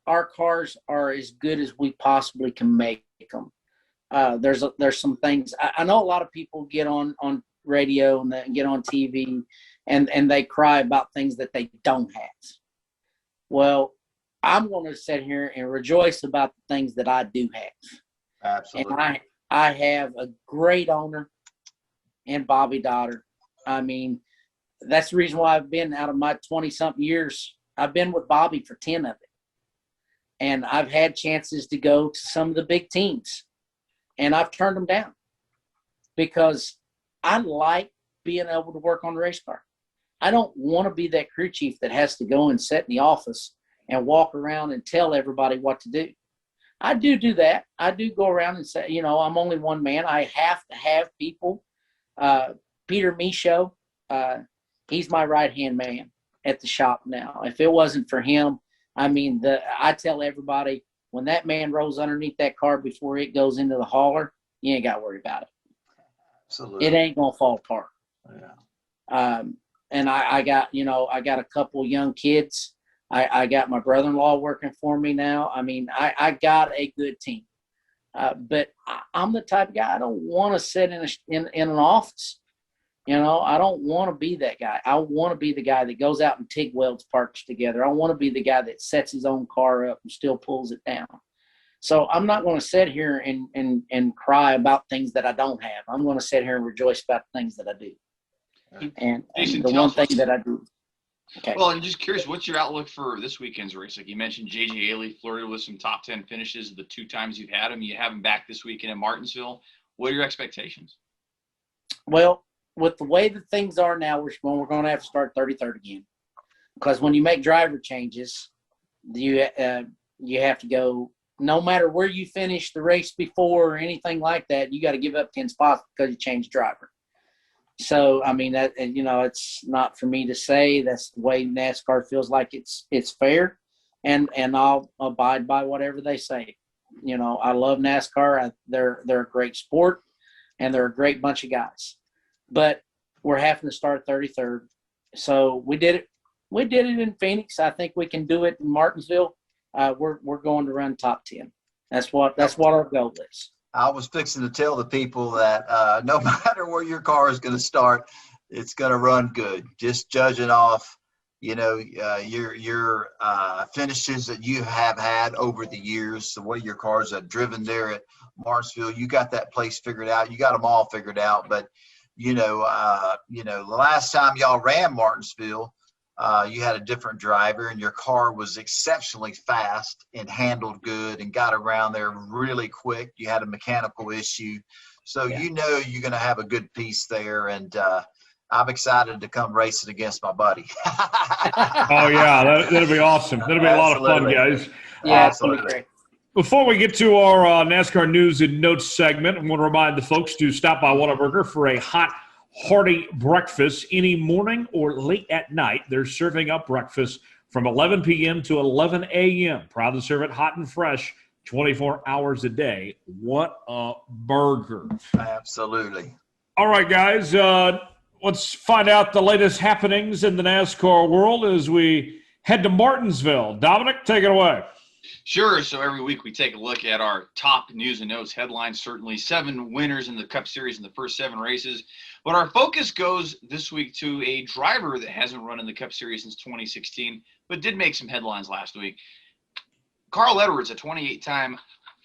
our cars are as good as we possibly can make them. There's some things. I know a lot of people get on radio and get on TV and they cry about things that they don't have. Well, I'm going to sit here and rejoice about the things that I do have. Absolutely. And I have a great owner in Bobby Dotter. I mean, that's the reason why I've been, out of my 20-something years, I've been with Bobby for 10 of it. And I've had chances to go to some of the big teams, and I've turned them down because I like being able to work on the race car. I don't want to be that crew chief that has to go and sit in the office and walk around and tell everybody what to do. I do that. I do go around and say, you know, I'm only one man. I have to have people. Peter Michaud, he's my right-hand man at the shop now. If it wasn't for him, I mean, I tell everybody, when that man rolls underneath that car before it goes into the hauler, you ain't got to worry about it. Absolutely. It ain't going to fall apart. Yeah. And I got a couple young kids. I got my brother-in-law working for me now. I mean, I got a good team. But I'm the type of guy, I don't want to sit in an office. You know, I don't want to be that guy. I want to be the guy that goes out and TIG welds parts together. I want to be the guy that sets his own car up and still pulls it down. So I'm not going to sit here and cry about things that I don't have. I'm going to sit here and rejoice about the things that I do. And Jason, the one thing that I do. Okay. Well, I'm just curious, what's your outlook for this weekend's race? Like you mentioned, J.J. Haley flirted with some top 10 finishes the 2 times you've had him. You have him back this weekend in Martinsville. What are your expectations? Well, with the way that things are now, we're going to have to start 33rd again. Because when you make driver changes, you have to go, no matter where you finish the race before or anything like that, you got to give up 10 spots because you changed driver. So, I mean, that, you know, it's not for me to say. That's the way NASCAR feels like it's fair, and I'll abide by whatever they say. You know, I love NASCAR. They're a great sport, and they're a great bunch of guys. But we're having to start 33rd. So we did it. We did it in Phoenix. I think we can do it in Martinsville. We're going to run top 10. That's what our goal is. I was fixing to tell the people that no matter where your car is going to start, it's going to run good. Just judging off, your finishes that you have had over the years, the way your cars have driven there at Martinsville, you got that place figured out. You got them all figured out. But the last time y'all ran Martinsville, you had a different driver, and your car was exceptionally fast and handled good and got around there really quick. You had a mechanical issue. So you're going to have a good piece there, and I'm excited to come racing against my buddy. Oh, yeah, that'll be awesome. That'll be a lot of fun, guys. Yeah, absolutely. Before we get to our NASCAR News and Notes segment, I want to remind the folks to stop by Whataburger for a hot, hearty breakfast any morning or late at night. They're serving up breakfast from 11 p.m. to 11 a.m. Proud to serve it hot and fresh 24 hours a day. What a burger. Absolutely. All right, guys, let's find out the latest happenings in the NASCAR world as we head to Martinsville. Dominic, take it away. Sure. So every week we take a look at our top news and notes headlines. Certainly 7 winners in the Cup Series in the first 7 races. But our focus goes this week to a driver that hasn't run in the Cup Series since 2016, but did make some headlines last week. Carl Edwards, a 28-time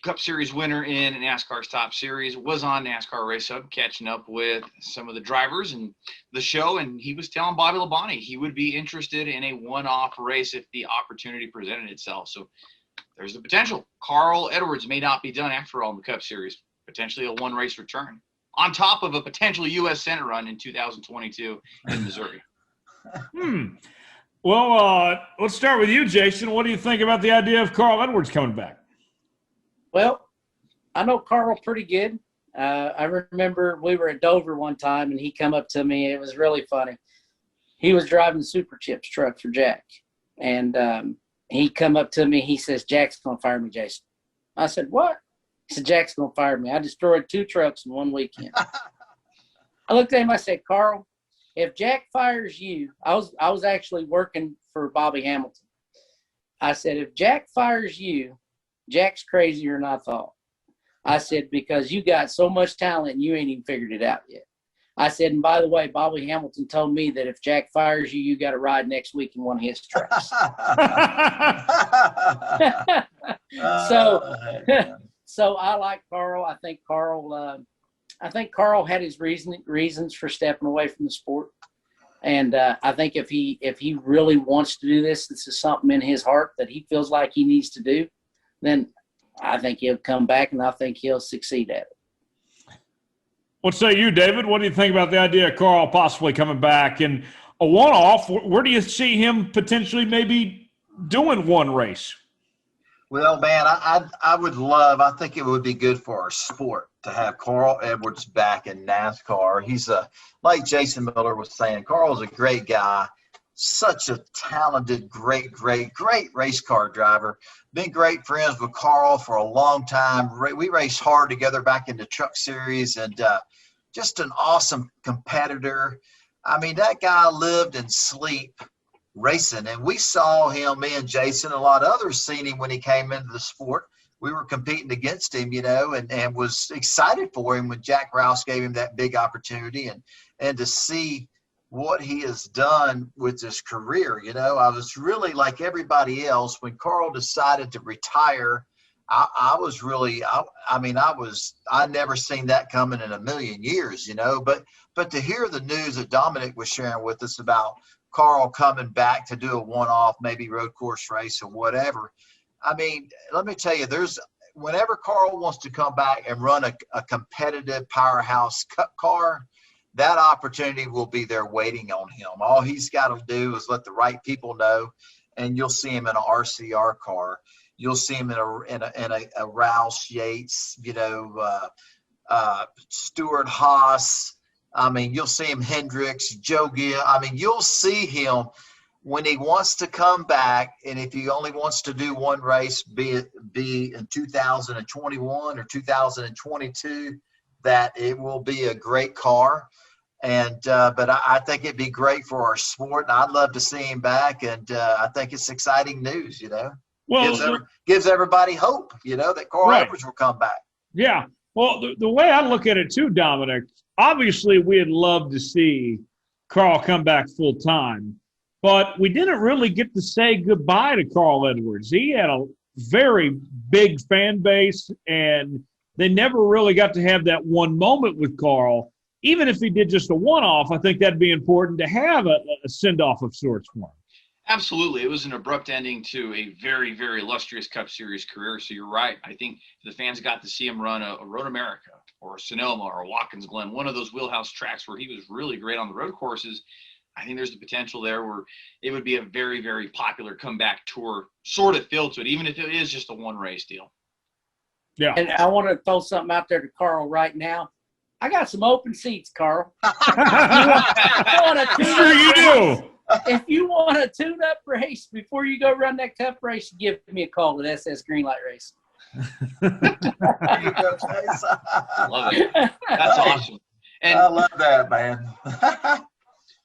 Cup Series winner in NASCAR's Top Series, was on NASCAR Race Hub catching up with some of the drivers and the show, and he was telling Bobby Labonte he would be interested in a one-off race if the opportunity presented itself. So there's the potential. Carl Edwards may not be done after all in the Cup Series, potentially a one-race return, on top of a potential U.S. Senate run in 2022 in Missouri. Well, let's start with you, Jason. What do you think about the idea of Carl Edwards coming back? Well, I know Carl pretty good. I remember we were at Dover one time, and he come up to me. It was really funny. He was driving the Super Chips truck for Jack, and he come up to me. He says, "Jack's going to fire me, Jason." I said, "What?" He said, "Jack's going to fire me. I destroyed 2 trucks in one weekend." I looked at him. I said, "Carl, if Jack fires you," I was actually working for Bobby Hamilton. I said, "If Jack fires you, Jack's crazier than I thought." I said, "Because you got so much talent and you ain't even figured it out yet." I said, "And by the way, Bobby Hamilton told me that if Jack fires you, you got to ride next week in one of his trucks." So I like Carl. I think Carl had his reasons for stepping away from the sport. And I think if he really wants to do this is something in his heart that he feels like he needs to do, then I think he'll come back, and I think he'll succeed at it. What say you, David? What do you think about the idea of Carl possibly coming back in a one-off? Where do you see him potentially maybe doing one race? Well, man, I would love, I think it would be good for our sport to have Carl Edwards back in NASCAR. He's like Jason Miller was saying, Carl's a great guy, such a talented, great race car driver. Been great friends with Carl for a long time. We raced hard together back in the Truck Series, and just an awesome competitor. I mean, that guy lived and slept racing, and we saw him, me and Jason, a lot of others seen him when he came into the sport. We were competing against him, and was excited for him when Jack Rouse gave him that big opportunity, and to see what he has done with his career. I was really like everybody else when Carl decided to retire. I was really, I never seen that coming in a million years, but to hear the news that Dominic was sharing with us about Carl coming back to do a one-off, maybe road course race or whatever. I mean, let me tell you, whenever Carl wants to come back and run a competitive powerhouse cup car, that opportunity will be there waiting on him. All he's got to do is let the right people know, and you'll see him in an RCR car. You'll see him in a Roush Yates, Stuart Haas. I mean, you'll see him Hendricks, Joe Gill. I mean, you'll see him when he wants to come back, and if he only wants to do one race, be in 2021 or 2022, that it will be a great car. And but I think it'd be great for our sport, and I'd love to see him back. And I think it's exciting news, Well, gives everybody hope, that Carl Edwards will come back. Yeah. Well, the way I look at it too, Dominic, obviously we'd love to see Carl come back full time, but we didn't really get to say goodbye to Carl Edwards. He had a very big fan base, and they never really got to have that one moment with Carl. Even if he did just a one-off, I think that'd be important to have a send-off of sorts for him. Absolutely. It was an abrupt ending to a very, very illustrious Cup Series career. So you're right. I think the fans got to see him run a Road America or a Sonoma or a Watkins Glen, one of those wheelhouse tracks where he was really great on the road courses. I think there's the potential there where it would be a very, very popular comeback tour sort of feel to it, even if it is just a one-race deal. Yeah. And I want to throw something out there to Carl right now. I got some open seats, Carl. Sure you do. If you want a tune-up race before you go run that Cup race, give me a call at SS Greenlight Race. There you go, Chase. Love it. That's awesome. And I love that, man.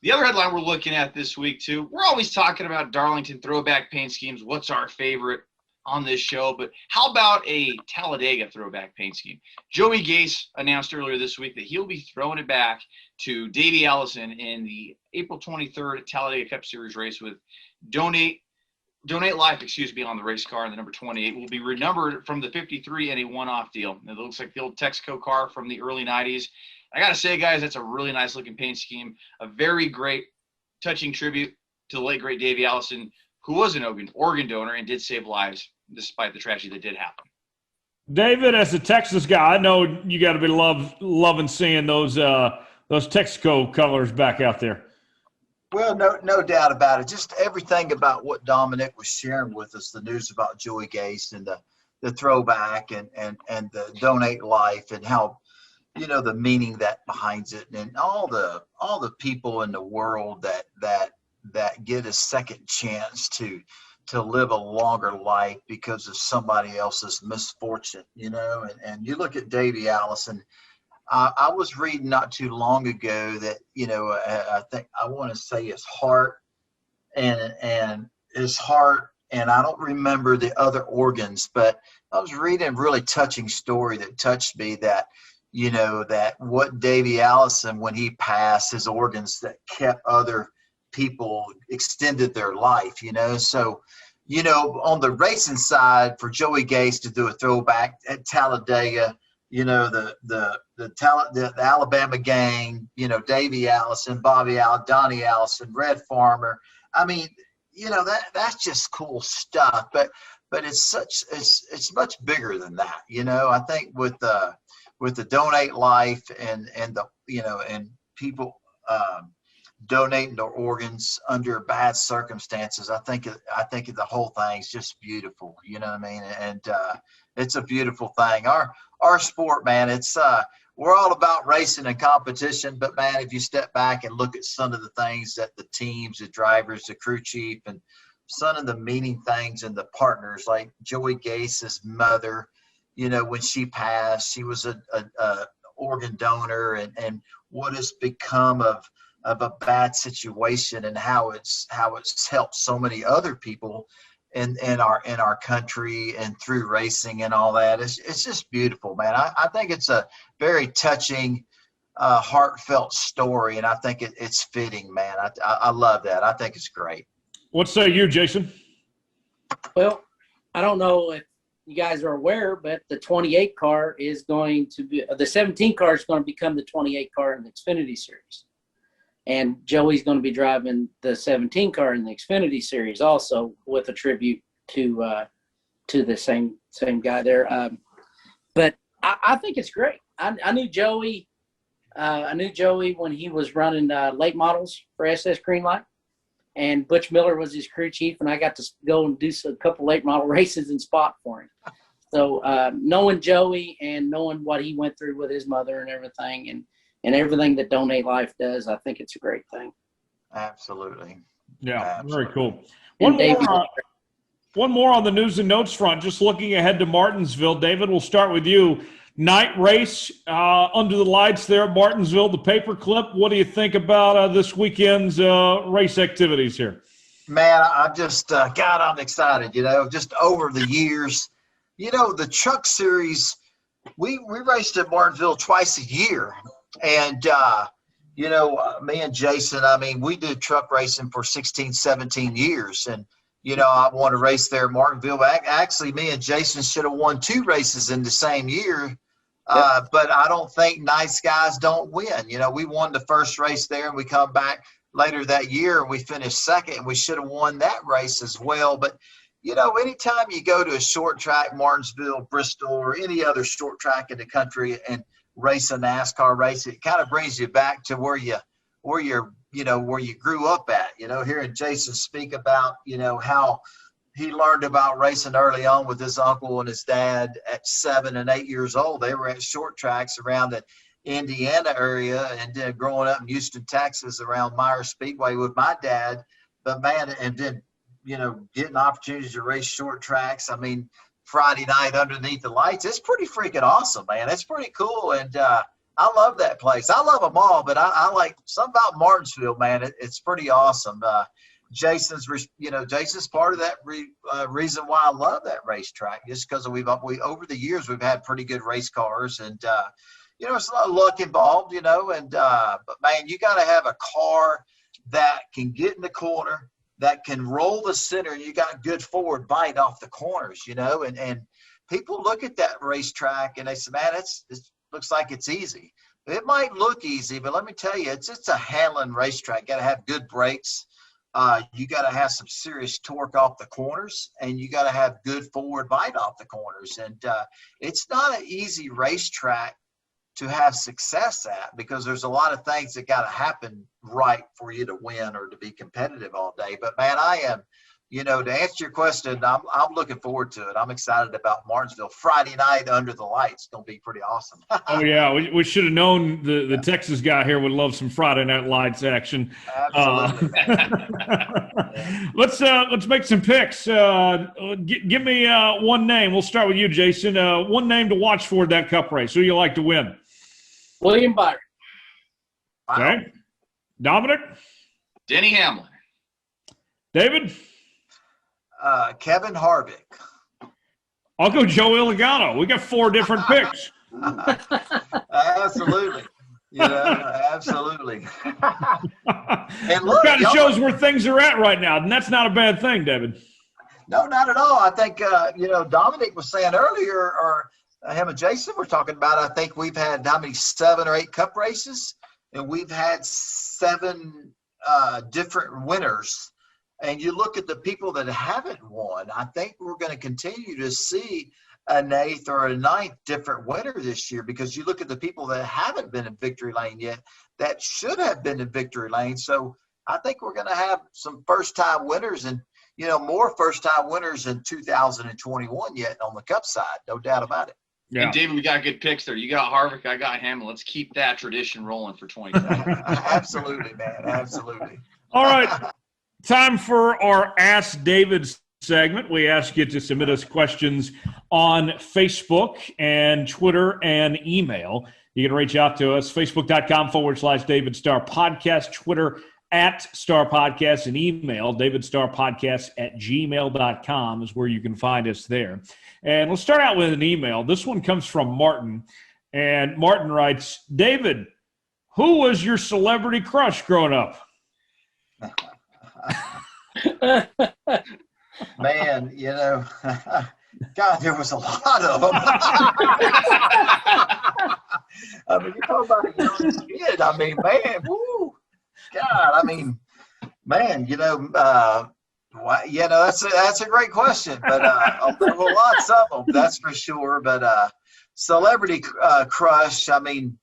the other headline we're looking at this week, too, we're always talking about Darlington throwback paint schemes. What's our favorite on this show? But how about a Talladega throwback paint scheme? Joey Gase announced earlier this week that he'll be throwing it back to Davey Allison in the April 23rd Talladega Cup Series race with Donate Life, on the race car, and the number 28 will be renumbered from the 53 and a one-off deal. It looks like the old Texaco car from the early 90s. I got to say, guys, that's a really nice-looking paint scheme, a very great, touching tribute to the late, great Davey Allison, who was an organ donor and did save lives despite the tragedy that did happen. David, as a Texas guy, I know you got to be loving seeing those Texaco colors back out there. Well, no doubt about it. Just everything about what Dominic was sharing with us, the news about Joey Gase and the throwback and the Donate Life and how, the meaning that behind it, and all the people in the world that get a second chance to live a longer life because of somebody else's misfortune, and you look at Davey Allison. I was reading not too long ago that, I think I want to say his heart and I don't remember the other organs, but I was reading a really touching story that touched me that, that what Davey Allison, when he passed, his organs that kept other people extended their life, so, on the racing side for Joey Gase to do a throwback at Talladega, the Alabama gang, Davey Allison, Bobby Allen, Donnie Allison, Red Farmer. I mean, that's just cool stuff. But it's much bigger than that. I think with the Donate Life and and people donating their organs under bad circumstances, I think the whole thing's just beautiful. You know what I mean? And it's a beautiful thing. Our sport, man, it's we're all about racing and competition, but man, if you step back and look at some of the things that the teams, the drivers, the crew chief, and some of the meaning things and the partners, like Joey Gase's mother, when she passed, she was a organ donor, and what has become of a bad situation and how it's helped so many other people in our country and through racing and all that. It's just beautiful, man. I think it's a very touching, heartfelt story, and I think it's fitting, man. I love that. I think it's great. What say you, Jason? Well, I don't know if you guys are aware, but the 28 car is going to be the 17 car is going to become the 28 car in the Xfinity Series. And Joey's going to be driving the 17 car in the Xfinity Series also, with a tribute to the same guy there. But I think it's great. I knew Joey. I knew Joey when he was running late models for SS Greenlight, and Butch Miller was his crew chief, and I got to go and do a couple late model races in spot for him. So knowing Joey and knowing what he went through with his mother and everything, and everything that Donate Life does, I think it's a great thing. Absolutely. Yeah, Absolutely. very cool. One more on the news and notes front, just looking ahead to Martinsville. David, we'll start with you. Night race under the lights there at Martinsville, the paperclip. What do you think about this weekend's race activities here? Man, I'm just, I'm excited, just over the years. The Truck Series we raced at Martinsville twice a year. And, me and Jason, I mean, we did truck racing for 16, 17 years. And, I won a race there at Martinsville. Actually, me and Jason should have won 2 races in the same year. But I don't think nice guys don't win. We won the first race there, and we come back later that year and we finished second, and we should have won that race as well. But, anytime you go to a short track, Martinsville, Bristol, or any other short track in the country and race a NASCAR race, it kind of brings you back to where you grew up at. Hearing Jason speak about, how he learned about racing early on with his uncle and his dad at 7 and 8 years old. They were at short tracks around the Indiana area, and then growing up in Houston, Texas, around Myers Speedway with my dad. But man, and then, getting opportunities to race short tracks. I mean, Friday night underneath the lights, it's pretty freaking awesome, man. It's pretty cool. And I love that place. I love them all, but I like something about Martinsville, man. It's pretty awesome. Jason's part of that reason why I love that racetrack, just because we over the years we've had pretty good race cars, and it's a lot of luck involved, but man, you got to have a car that can get in the corner, that can roll the center, and you got good forward bite off the corners, and people look at that racetrack and they say, man, it looks like it's easy. It might look easy, but let me tell you, it's a handling racetrack. Got to have good brakes. You got to have some serious torque off the corners, and you got to have good forward bite off the corners. And it's not an easy racetrack to have success at, because there's a lot of things that got to happen right for you to win or to be competitive all day. But man, I am, to answer your question, I'm looking forward to it. I'm excited about Martinsville Friday night under the lights. It's going to be pretty awesome. Oh yeah, we should have known the Texas guy here would love some Friday Night Lights action. Absolutely. Let's make some picks. Give me one name. We'll start with you, Jason. One name to watch for that Cup race. Who you like to win? William Byron. Okay. Dominic? Denny Hamlin. David? Kevin Harvick. I'll go Joe Illigano. We got 4 different picks. Absolutely. Absolutely. And look, kind of shows where things are at right now, and that's not a bad thing, David. No, not at all. I think, Dominic was saying earlier, or him and Jason were talking about, I think we've had 7 or 8 Cup races, and we've had 7 different winners. And you look at the people that haven't won, I think we're going to continue to see an 8th or a 9th different winner this year, because you look at the people that haven't been in victory lane yet that should have been in victory lane. So I think we're going to have some first-time winners, and, more first-time winners in 2021 yet on the Cup side, no doubt about it. Yeah. And David, we got good picks there. You got Harvick, I got Hamlin. Let's keep that tradition rolling for 2020. Absolutely, man. Absolutely. All right. Time for our Ask David segment. We ask you to submit us questions on Facebook and Twitter and email. You can reach out to us, facebook.com/David Starr Podcast, Twitter @Starr Podcast, and email davidstarrpodcast@gmail.com is where you can find us there. And let's start out with an email. This one comes from Martin, and Martin writes, David, who was your celebrity crush growing up? Man, God, there was a lot of them. I mean, you talk about a young kid. I mean, man, woo, God, I mean, man, that's a great question. But there were lots of them, that's for sure. But celebrity crush, I mean,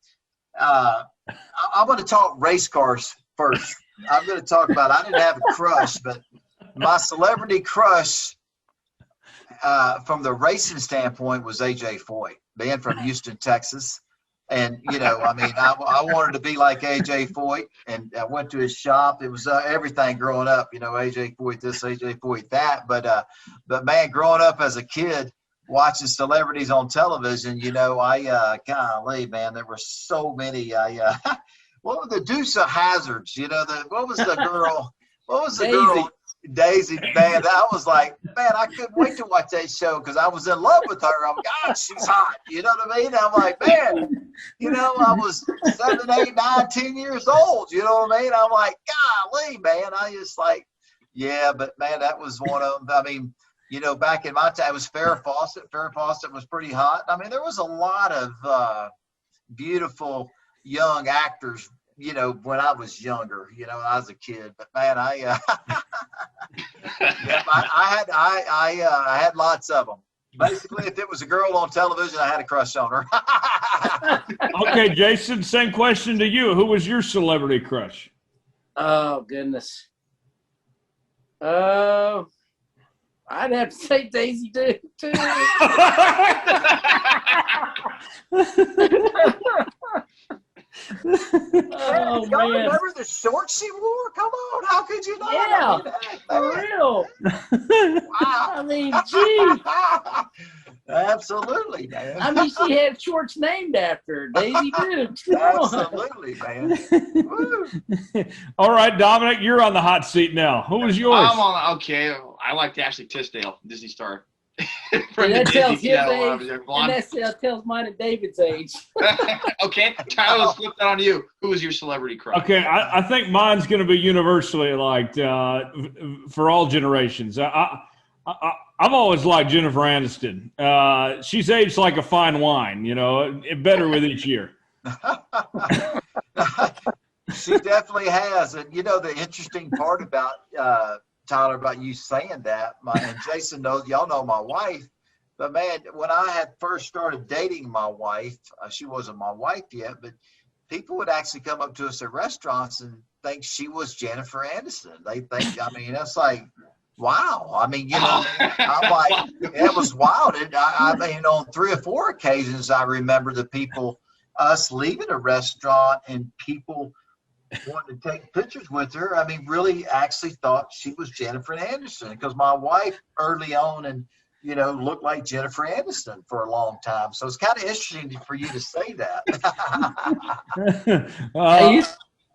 I'm going to talk race cars first. I'm going to talk about, I didn't have a crush, but my celebrity crush from the racing standpoint was A.J. Foyt, being from Houston, Texas. And, I wanted to be like A.J. Foyt, and I went to his shop. It was everything growing up, A.J. Foyt this, A.J. Foyt that. But man, growing up as a kid, watching celebrities on television, golly, man, there were so many. What were the Deuce of Hazards? What was the girl? What was the Daisy. girl? Daisy, man, I was like, man, I couldn't wait to watch that show because I was in love with her. I'm, God, she's hot. You know what I mean? I'm like, man, you know, I was 7, 8, 9, 10 years old. You know what I mean? I'm like, golly, man. I just like, yeah, but man, that was one of them. I mean, you know, back in my time, it was Farrah Fawcett. Farrah Fawcett was pretty hot. I mean, there was a lot of beautiful young actors, you know, when I was younger, you know, when I was a kid. But man, yeah, I had lots of them. Basically, if it was a girl on television, I had a crush on her. Okay, Jason, same question to you. Who was your celebrity crush? Oh, goodness. I'd have to say Daisy too. Oh, y'all man. remember the shorts she wore? Come on, how could you not? Yeah, for real. Wow. I mean, gee. Absolutely, man. I mean, she had shorts named after her. Daisy too. Absolutely, man. Woo. All right, Dominic, you're on the hot seat now. Who was yours? Okay. I liked Ashley Tisdale, Disney star. And that tells his channel, age, and that tells mine and David's age. Okay, Tyler, let's flip that on you. Who was your celebrity crush? Okay, I think mine's going to be universally liked for all generations. I've always liked Jennifer Aniston. She's aged like a fine wine, you know, better with each year. She definitely has. And, you know, the interesting part about Tyler, about you saying that, and Jason knows, y'all know my wife, but man, when I had first started dating my wife, she wasn't my wife yet, but people would actually come up to us at restaurants and think she was Jennifer Aniston. They think, I mean, that's like, wow. I mean, you know, I'm like, it was wild. And I mean, on 3 or 4 occasions, I remember the people, us leaving a restaurant and people wanted to take pictures with her. I mean, really actually thought she was Jennifer Aniston because my wife early on and, you know, looked like Jennifer Aniston for a long time. So it's kind of interesting for you to say that.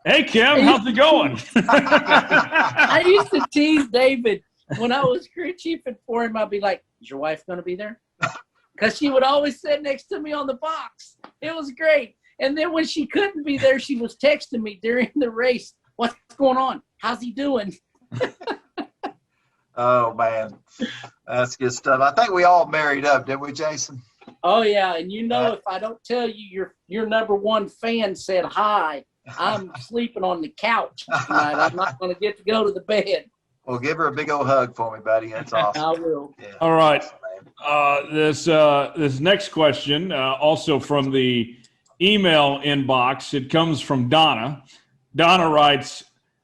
Hey, Kim, how's it going? I used to tease David when I was crew chiefing for him. I'd be like, is your wife going to be there? Because she would always sit next to me on the box. It was great. And then when she couldn't be there, she was texting me during the race. What's going on? How's he doing? Oh, man. That's good stuff. I think we all married up, didn't we, Jason? Oh, yeah. And you know, if I don't tell you your number one fan said hi, I'm sleeping on the couch tonight. I'm not going to get to go to the bed. Well, give her a big old hug for me, buddy. That's awesome. I will. Yeah. All right. This next question, also from the email inbox, it comes from Donna. Donna writes,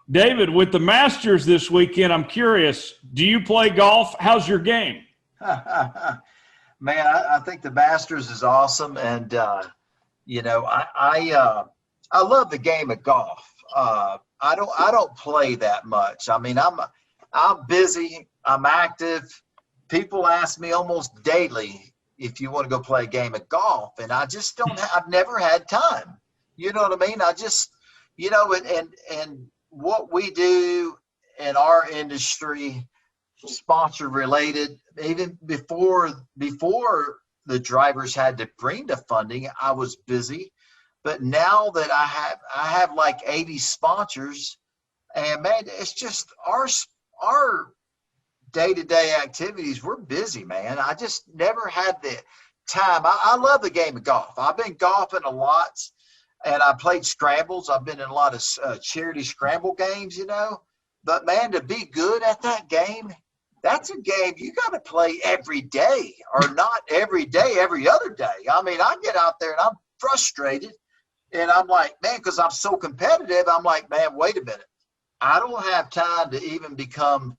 David, with the Masters this weekend, I'm curious, do you play golf? How's your game? Man, I think the Masters is awesome. And, you know, I love the game of golf. I don't play that much. I mean, I'm busy. I'm active. People ask me almost daily if you want to go play a game of golf, and I just don't. I've never had time. You know what I mean? I just, you know, and what we do in our industry, sponsor related, even before the drivers had to bring the funding, I was busy. But now that I have like 80 sponsors, and man, it's just our day-to-day activities. We're busy, man. I just never had the time. I love the game of golf. I've been golfing a lot, and I played scrambles. I've been in a lot of charity scramble games, you know. But man, to be good at that game, that's a game you got to play every day, or not every day, every other day. I mean, I get out there and I'm frustrated. And I'm like, man, because I'm so competitive, I'm like, man, wait a minute. I don't have time to even become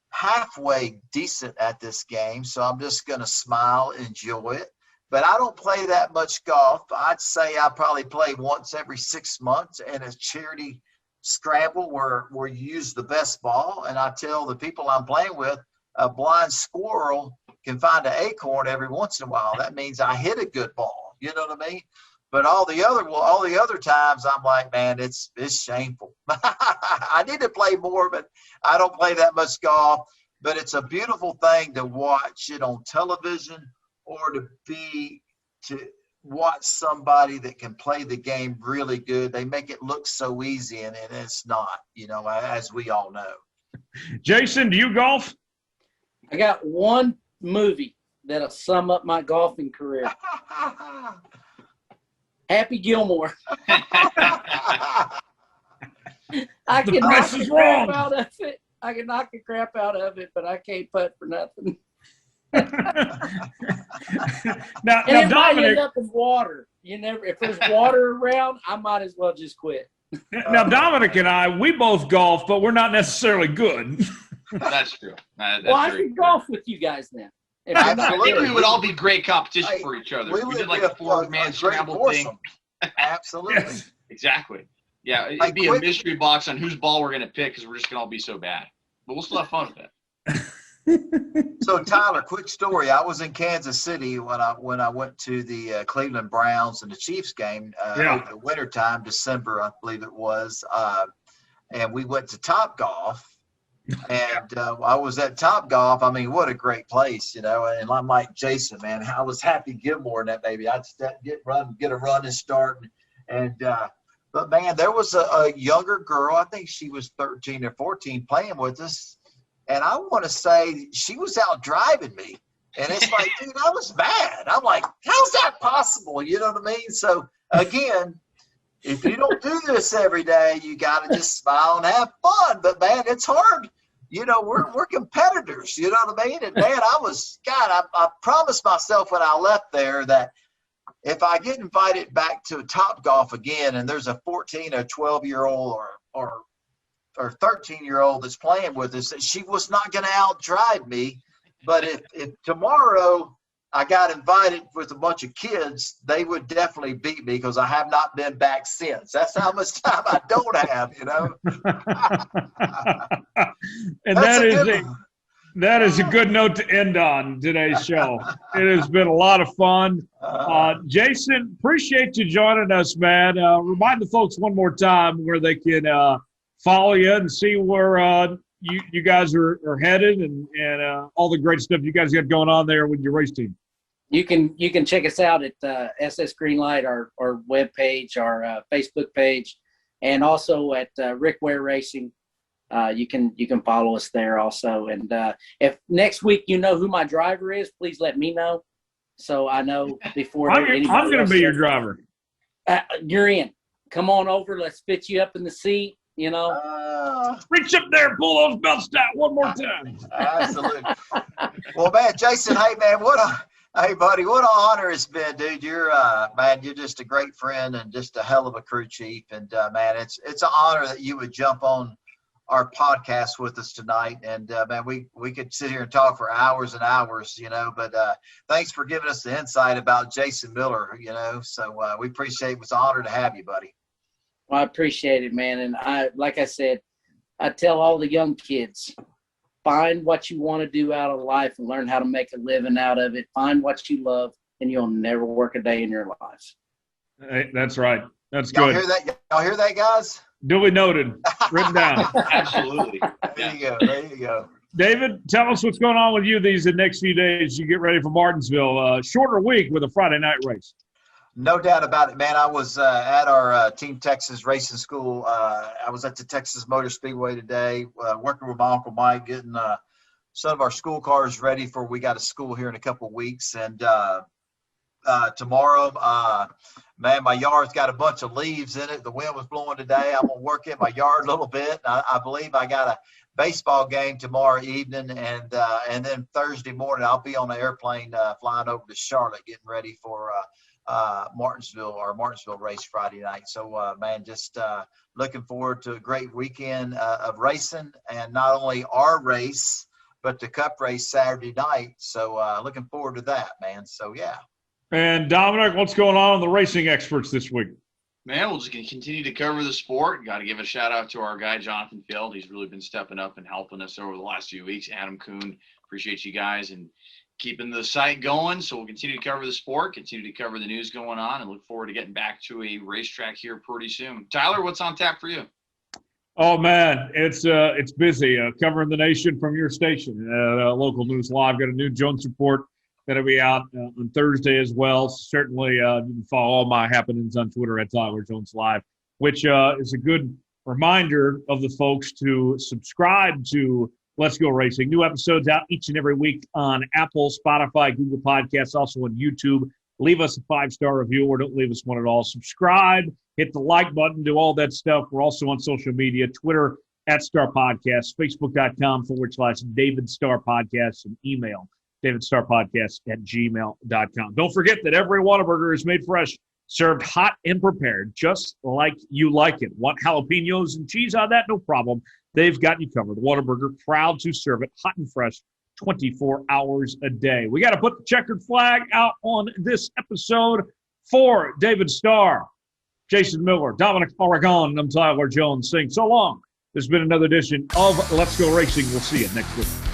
halfway decent at this game. So I'm just going to smile, enjoy it. But I don't play that much golf. I'd say I probably play once every 6 months in a charity scramble where you use the best ball. And I tell the people I'm playing with, a blind squirrel can find an acorn every once in a while. That means I hit a good ball. You know what I mean? But all the other times, I'm like, man, it's shameful. I need to play more, but I don't play that much golf. But it's a beautiful thing to watch it on television, or to watch somebody that can play the game really good. They make it look so easy, and it's not, as we all know. Jason, do you golf? I got one movie that'll sum up my golfing career. Happy Gilmore. I can knock the crap out of it. I can knock the crap out of it, but I can't putt for nothing. now it Dominic, might end up in water. If there's water around, I might as well just quit. Now Dominic and I, we both golf, but we're not necessarily good. That's true. That's I can golf with you guys then. I think we would all be great competition for each other. We did like a 4-man scramble thing. Absolutely. Yes. Exactly. Yeah, it'd be a mystery box on whose ball we're going to pick because we're just going to all be so bad. But we'll still have fun with that. So, Tyler, quick story. I was in Kansas City when I went to the Cleveland Browns and the Chiefs game over the wintertime, December, I believe it was. And we went to Topgolf. And I was at Topgolf. I mean, what a great place, And I'm like Jason, man. I was Happy Gilmore in that baby. I'd get a run and start. But man, there was a younger girl. I think she was 13 or 14 playing with us, and I want to say she was out driving me. And it's like, dude, I was mad. I'm like, how's that possible? You know what I mean? So again, if you don't do this every day, you got to just smile and have fun. But, man, it's hard. We're competitors. You know what I mean? And, man, I promised myself when I left there that if I get invited back to Topgolf again and there's a 14 or 12-year-old or 13-year-old that's playing with us, that she was not going to outdrive me. But if tomorrow – I got invited with a bunch of kids, they would definitely beat me because I have not been back since. That's how much time I don't have, And that is a good note to end on today's show. It has been a lot of fun. Jason, appreciate you joining us, man. Remind the folks one more time where they can follow you and see where you guys are headed and all the great stuff you guys got going on there with your race team. You can check us out at SS Greenlight, our webpage, our Facebook page, and also at Rick Ware Racing. You can follow us there also. And if next week you know who my driver is, please let me know so I know before. I'm going to be your driver. You're in. Come on over. Let's fit you up in the seat. Reach up there and pull those belts down one more time. Absolutely. Well, man, Jason, hey, man, hey, buddy, what an honor it's been, dude. You're just a great friend and just a hell of a crew chief. And, man, it's an honor that you would jump on our podcast with us tonight. And, man, we could sit here and talk for hours and hours, but thanks for giving us the insight about Jason Miller, so we appreciate it. It was an honor to have you, buddy. Well, I appreciate it, man. And like I said, I tell all the young kids, find what you want to do out of life and learn how to make a living out of it. Find what you love, and you'll never work a day in your life. Hey, that's right. That's Y'all good. Y'all hear that, guys? Duly noted. Written down. Absolutely. There you go. David, tell us what's going on with you these next few days. You get ready for Martinsville. Shorter week with a Friday night race. No doubt about it, man. I was at our Team Texas Racing School. I was at the Texas Motor Speedway today, working with my Uncle Mike, getting some of our school cars ready for we got a school here in a couple of weeks. And tomorrow, man, my yard's got a bunch of leaves in it. The wind was blowing today. I'm going to work in my yard a little bit. I believe I got a baseball game tomorrow evening. And then Thursday morning, I'll be on an airplane flying over to Charlotte, getting ready for Martinsville race Friday night. So man, just looking forward to a great weekend of racing, and not only our race but the Cup race Saturday night. So looking forward to that, man. So yeah. And Dominic, what's going on with the racing experts this week? Man, we're just going to continue to cover the sport. Got to give a shout out to our guy Jonathan Field. He's really been stepping up and helping us over the last few weeks. Adam Kuhn, appreciate you guys, and keeping the site going. So we'll continue to cover the sport, continue to cover the news going on, and look forward to getting back to a racetrack here pretty soon. Tyler, what's on tap for you? Oh man, it's busy covering the nation from your station. Local News Live got a new Jones report that'll be out on Thursday as well. Certainly, you can follow all my happenings on Twitter at Tyler Jones Live, which is a good reminder of the folks to subscribe to Let's Go Racing. New episodes out each and every week on Apple, Spotify, Google Podcasts, also on YouTube. Leave us a 5-star review or don't leave us one at all. Subscribe, hit the like button, do all that stuff. We're also on social media, Twitter at Starr Podcast, Facebook.com/David Starr Podcast, and email davidstarrpodcast@gmail.com. Don't forget that every Whataburger is made fresh, served hot and prepared, just like you like it. Want jalapenos and cheese on that? No problem. They've got you covered. Whataburger, proud to serve it hot and fresh 24 hours a day. We got to put the checkered flag out on this episode. For David Starr, Jason Miller, Dominic Oregon, and I'm Tyler Jones saying so long. This has been another edition of Let's Go Racing. We'll see you next week.